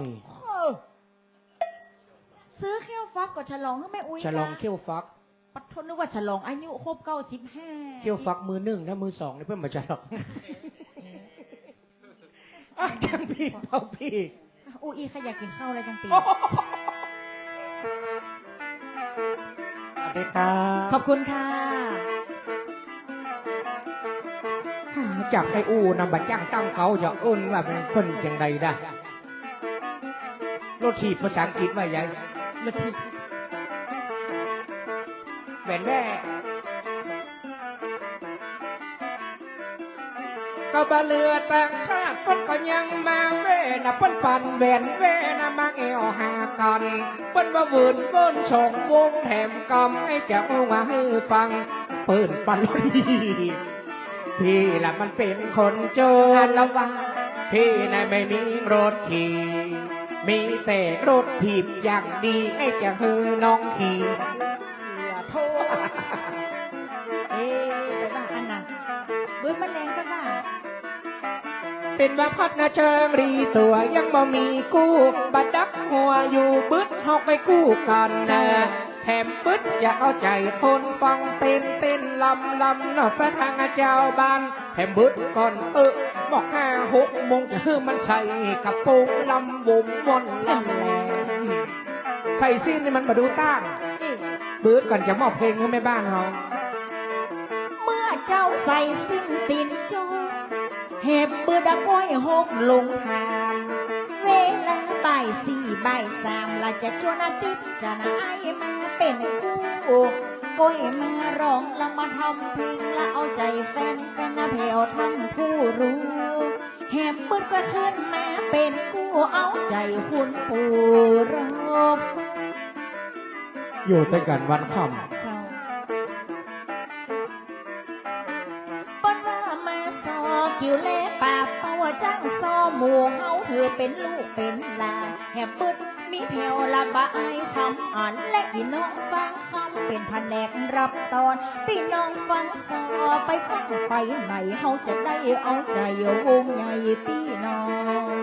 ซื้อเขี้ยวฟักก็ฉลองให้แม่อุ้ย ฉลองเคี้ยวฟัก ปัดทนนึกว่าฉลองอายุครบ95 เคี้ยวฟักมือหนึ่งถ้ามือสองนี่เพิ่นมาฉลองอ้าวจังพี่เป่าพี่ อุ้ยใครอยากกินข้าวอะไรจังปี สวัสดีครับ ขอบคุณค่ะ จากให้อู้นำบัตรจ้างตั้งเขาจะเอิ้นว่าเป็นคนจังใดได้รถถีบภาษาอังกฤษว่าไง รถทิพย์ แหวนแม่ก็บาเรือต่างชาติคนก็ยังมาเว้นะเปิ้นปันแหวนเว้นะมาเอวหากันเปิ้นว่าวุ่นเบิ้นชงวงแถมกำให้แกเอามาให้ฟังเปิ้นปันพี่ละมันเป็นคนโจรละวังพี่น่ะไม่มีรถขี่มีแต่รถถีบอย่างดีให้แกฮือน้องขี่ อย่าโทษเอ๊ะไปว่าอันน่ะเบื่อแมลงก็ว่า เป็นว่าพัดนาเชิงรีตัวยังบ่มีกู้บัดดักหัวอยู่บึดหอกไปกู้กันนะแถมบึดจะเอาใจคนฟังเต้นเต้นลำลำนอสะทางเจ้าบ้านแถมบึดก่อนบอก5-6 โมงจะฮือมันใส่กับโปงลำวงมอนลำใส่สิ้นนี่มันมาดูต้านบึดก่อนจะมอบเพลงให้แม่บ้านเขา เมื่อเจ้าใส่สิ้นตีนจูเห็บปืดก้อยหกลงทางเวลาบ่าย4 บ่าย3ละจะจวนอาทิตย์จะนายมาเป็นคู่ก้อยมาร้องละมาทำเพลงละเอาใจแฟนกันนะแผ่วทั้งผู้รู้เห็บปืดก็ขึ้นมาเป็นคู่เอาใจคุณผู้รบ อยู่ด้วยกันวันค่ำ ปนว่ามาซอกิ่วเล่ป่าเป่าจ้างซอหมู่เฮาเธอเป็นลูกเป็นหลานแหบปึดมีแผ่วละบายคำอ่านและพี่น้องฟังคำเป็นแผนกรับตอนพี่น้องฟังซอไปฟังไปไหนเฮาจะได้เอาใจวงใหญ่พี่น้อง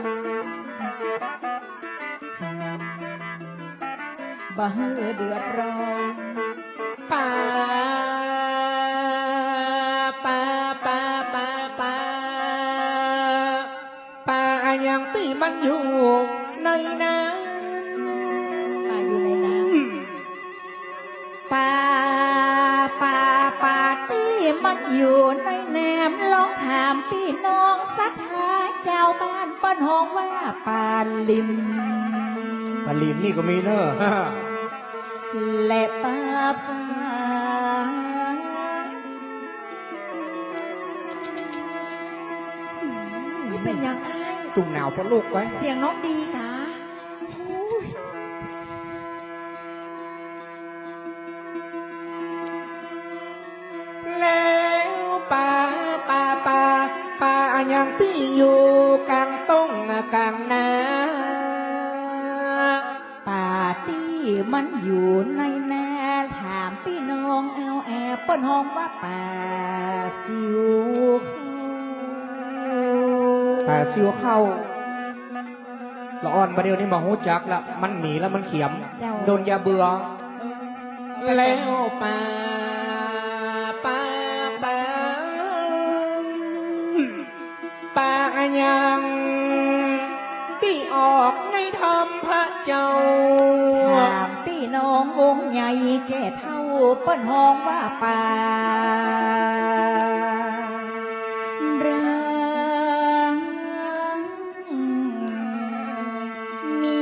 บ่เฮือเดือดร้อน ป่าป่าป่าป่าป่าป่าอย่างที่มันอยู่ในน้ำ ป่าอยู่ในน้ำป่าที่มันอยู่ในแนมลองถามพี่น้องศรัทธาเจ้าบ้านเปิ้นห้องว่าป่าลิม ปลาลิมนี่ก็มีเนอะ และป่านี่เป็นยังไง จุ่มหนาวเพราะลูกไว้ เสียงน้องดีค่ะ แล้วป่าอย่างที่อยู่กลางต้งกลางนา ป่าที่มันอยู่ในนาถามพี่น้องเอาแอบเปิ้นห้องว่าป่าสิว ป่าซิวเข้าละอ่อนประเดี๋ยวนี้มาหูจักละมันหนีแล้วมันเขียม โดนยาเบื่อแล้วป่ายังที่ออกในธรรมพระเจ้า ถามพี่น้องวงใหญ่แก่เท่าเปิ้นห้องว่าป่าเรื่องมี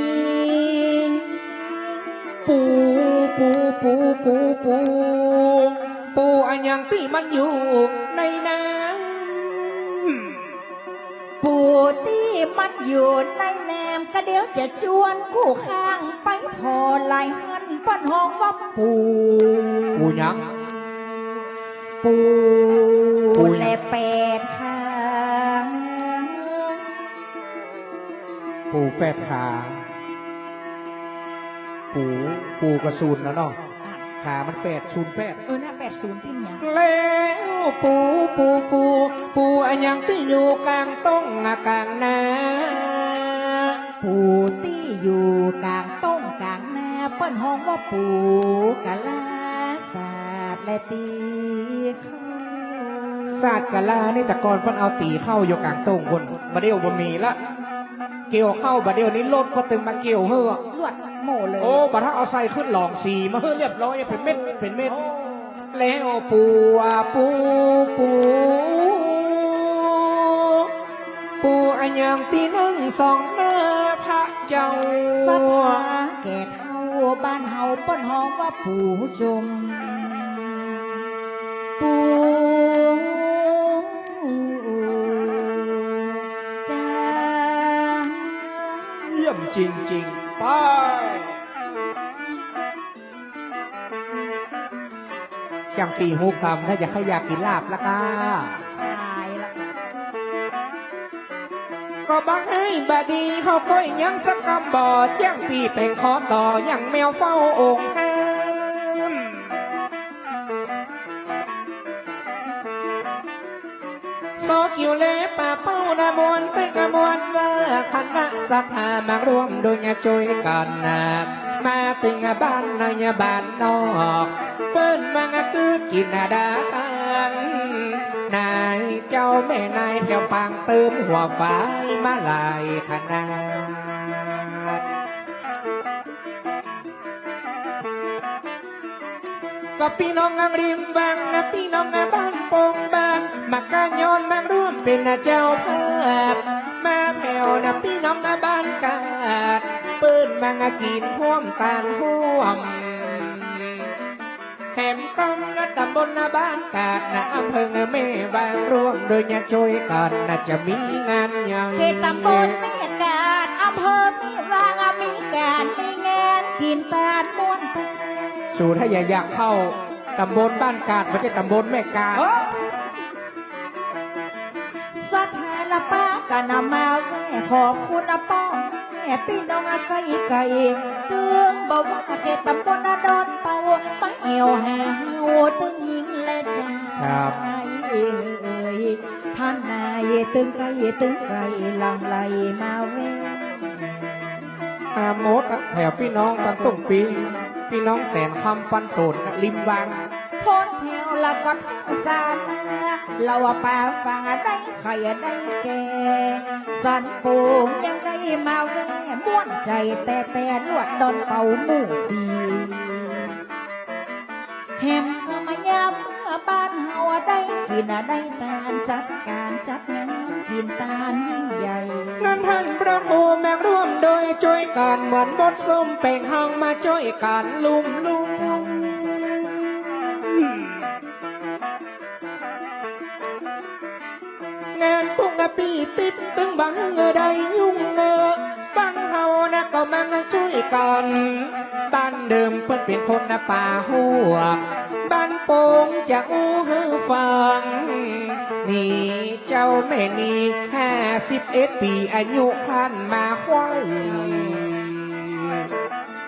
ปูอันยังที่มันอยู่ในน้ำ ปูที่มันอยู่ในแนมก็เดี๋ยวจะจวนคู่ข้างไปพอไหลหันเปิ้นห้องว่าปู ปูยัง ปู ปู และเป็ดข้าง ปู8 ขาปูกระสูนแล้วเนาะ ป ขามัน808หน้า80ปิ้นยัง แล้วปูอันยังที่อยู่กลางต้องกลางนา ปู่ตี้อยู่กลางต้งกลางนาเปิ้นห้องว่าปู่กะลาศาสตร์และตีเข้า ศาสตร์กะลานี่แต่ก่อนเพิ่นเอาตีเข้าอยู่กลางตรงคนมาเดียวบ่มีละเกี่ยวเข้าบัดเดียวนี้รถก็ตึงมาเกี่ยวเฮ้อ ลวดโม่เลย โอ้บัดถ้าเอาใส่ขึ้นหลองสีมาเฮ้อเรียบร้อยเป็นเม็ดแล้วปูอันยังที่นั่งสองหน้าพระเจ้า สภาแก่เท่าบ้านเฮาเปิ้นห้องว่าปู่จมปู่จ้า เยี่ยมจริงๆไปอย่างปีหูคำถ้าอยากให้อยากกินลาบละก็ ตายละ ก็บังให้บดดีเขาก็ยังสักคำบ่แจ้งปีเป็นขอต่อยังแมวเฝ้าองค์ห้ามโซกิวเล่ป่าเป้านามวนเป็นกระมวลว่าคณะสักหามารวมโดยช่วยกันนะมาถึงบ้านในบ้านนอกเปิ้นมังคือกินดากันนายเจ้าแม่นายเพียวปังเติมหัวฟ้ามาลายขนาดก็พี่น้องงามริมบางนะพี่น้องงามบ้านโป่งบางมาการย้อนมาร่วมเป็นเจ้าภาพมาแผ่วนะพี่น้องงามบ้านกาดเปิ้นมังกินห่วมตาลห่วมแหมกองนะตำบลนะบ้านกาดนะอำเภอแม่บางร่วมโดยญาติช่วยกันนะจะมีงานใหญ่ เขตตำบลแม่กาดอำเภอมีรางมีการมีงานกินตาลม้วนตา สู่ถ้าอยากเข้าตำบลบ้านกาดไม่ใช่ตำบลแม่กาด สถานป้ากันนำมาแม่ขอบคุณนะป้องแม่พี่น้องอาไก่ไก่เตืองบอกว่าเขตตำบลนาดอนเป่ามาเอวหาหัวตึงยิงและใจ ครับ เอ้ยท่านนายตึงไก่หลังไหลมาเว้น อาโมดแถวพี่น้องตันตุ่งปีพี่น้องแสนคำปันโตนริมบาง พ้นแถวละก็สานเราว่าป่าฟังได้ใครได้แก่สันปูงยังได้มาแว่ม่วนใจแต่ลวดดอนเป่าหมู่สีแหมก็มายามเมื่อบ้านเฮาได้กินได้ตาลจัดการจัดงานกินตาลยิ่งใหญ่ นั่นท่านพระครูแม่ร่วมโดยช่วยกันเหมือนบดส้มเป่งหังมาช่วยกันลุมงานพุ่งปีติดตึงบังใดยุ่งเนอบังเฮานะก็มังช่วยกันบ้านเดิมเพิ่นเป็นคนนะป่าหัวบ้านโป่งจะอู้ฮือฟังนี่เจ้าแม่นี่51 ปีอายุพันมาควาย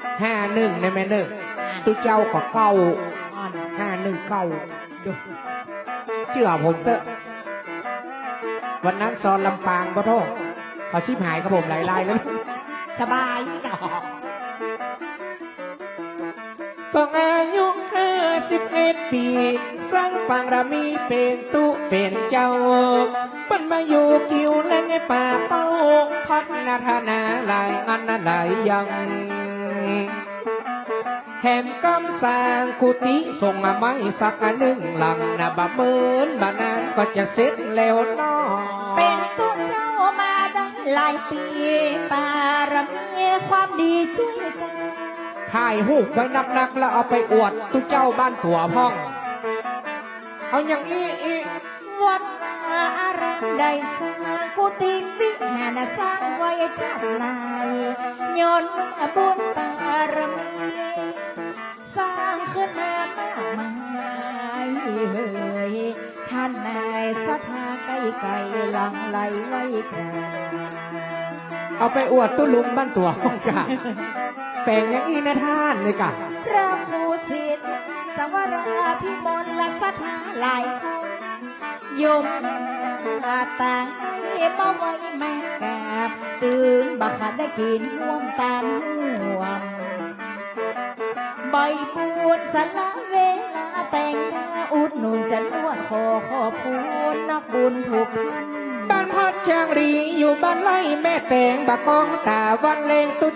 51นะแม่เนอะตุเจ้าก็เก้า519ดูเชื่อผมเถอะวันนั้นซอนลำปางก็โทษเขาชิบหายกับผมหลายลายแล้ว สบายอีกอ่ะ ต้องอายุ51 ปีสร้างปังรามีเป็นตุเป็นเจ้าปั้นมาอยู่กิวและไงป่าเป้าพัฒนาธนาหลายอันหลายยังแหมกำสร้างกุฏิส่งมาไม้สัก1 หลังนะบะเมินบะนานก็จะเสร็จแล้วนอ เป็นตัวเจ้ามาได้หลายปีปารมีความดีช่วยกัน ถ่ายหูปไว้นักๆแล้วเอาไปอวดตุเจ้าบ้านตัวพ่องเอาอย่างอี วัดอารามได้สร้างกุฏิวิหารสร้างไว้จัดลายย้อนมาบุญปารมีสร้างขึ้นมามากมายเฮ้ยท่านนายศรัทธาไกลหลังไหลไว้กราบ เอาไปอวดตุ้ลุงบ้านตัวของกะแปลงอย่างอีนะท่านเลยกะ พระภูสิทธิ์สวราพิมลละสถาหลายคนยมต่างให้มาไว้แม่กาบตึงบักขัดได้กินห่วมตานห่วมใบปูนสละเวลาแต่งหน้าอุดหนุนจะล้วนขอขอบคุณนักบุญทุกท่าน บ้านฮอดช่างรีอยู่บ้านไร่แม่แตงบะกองตาวันเลงตุจ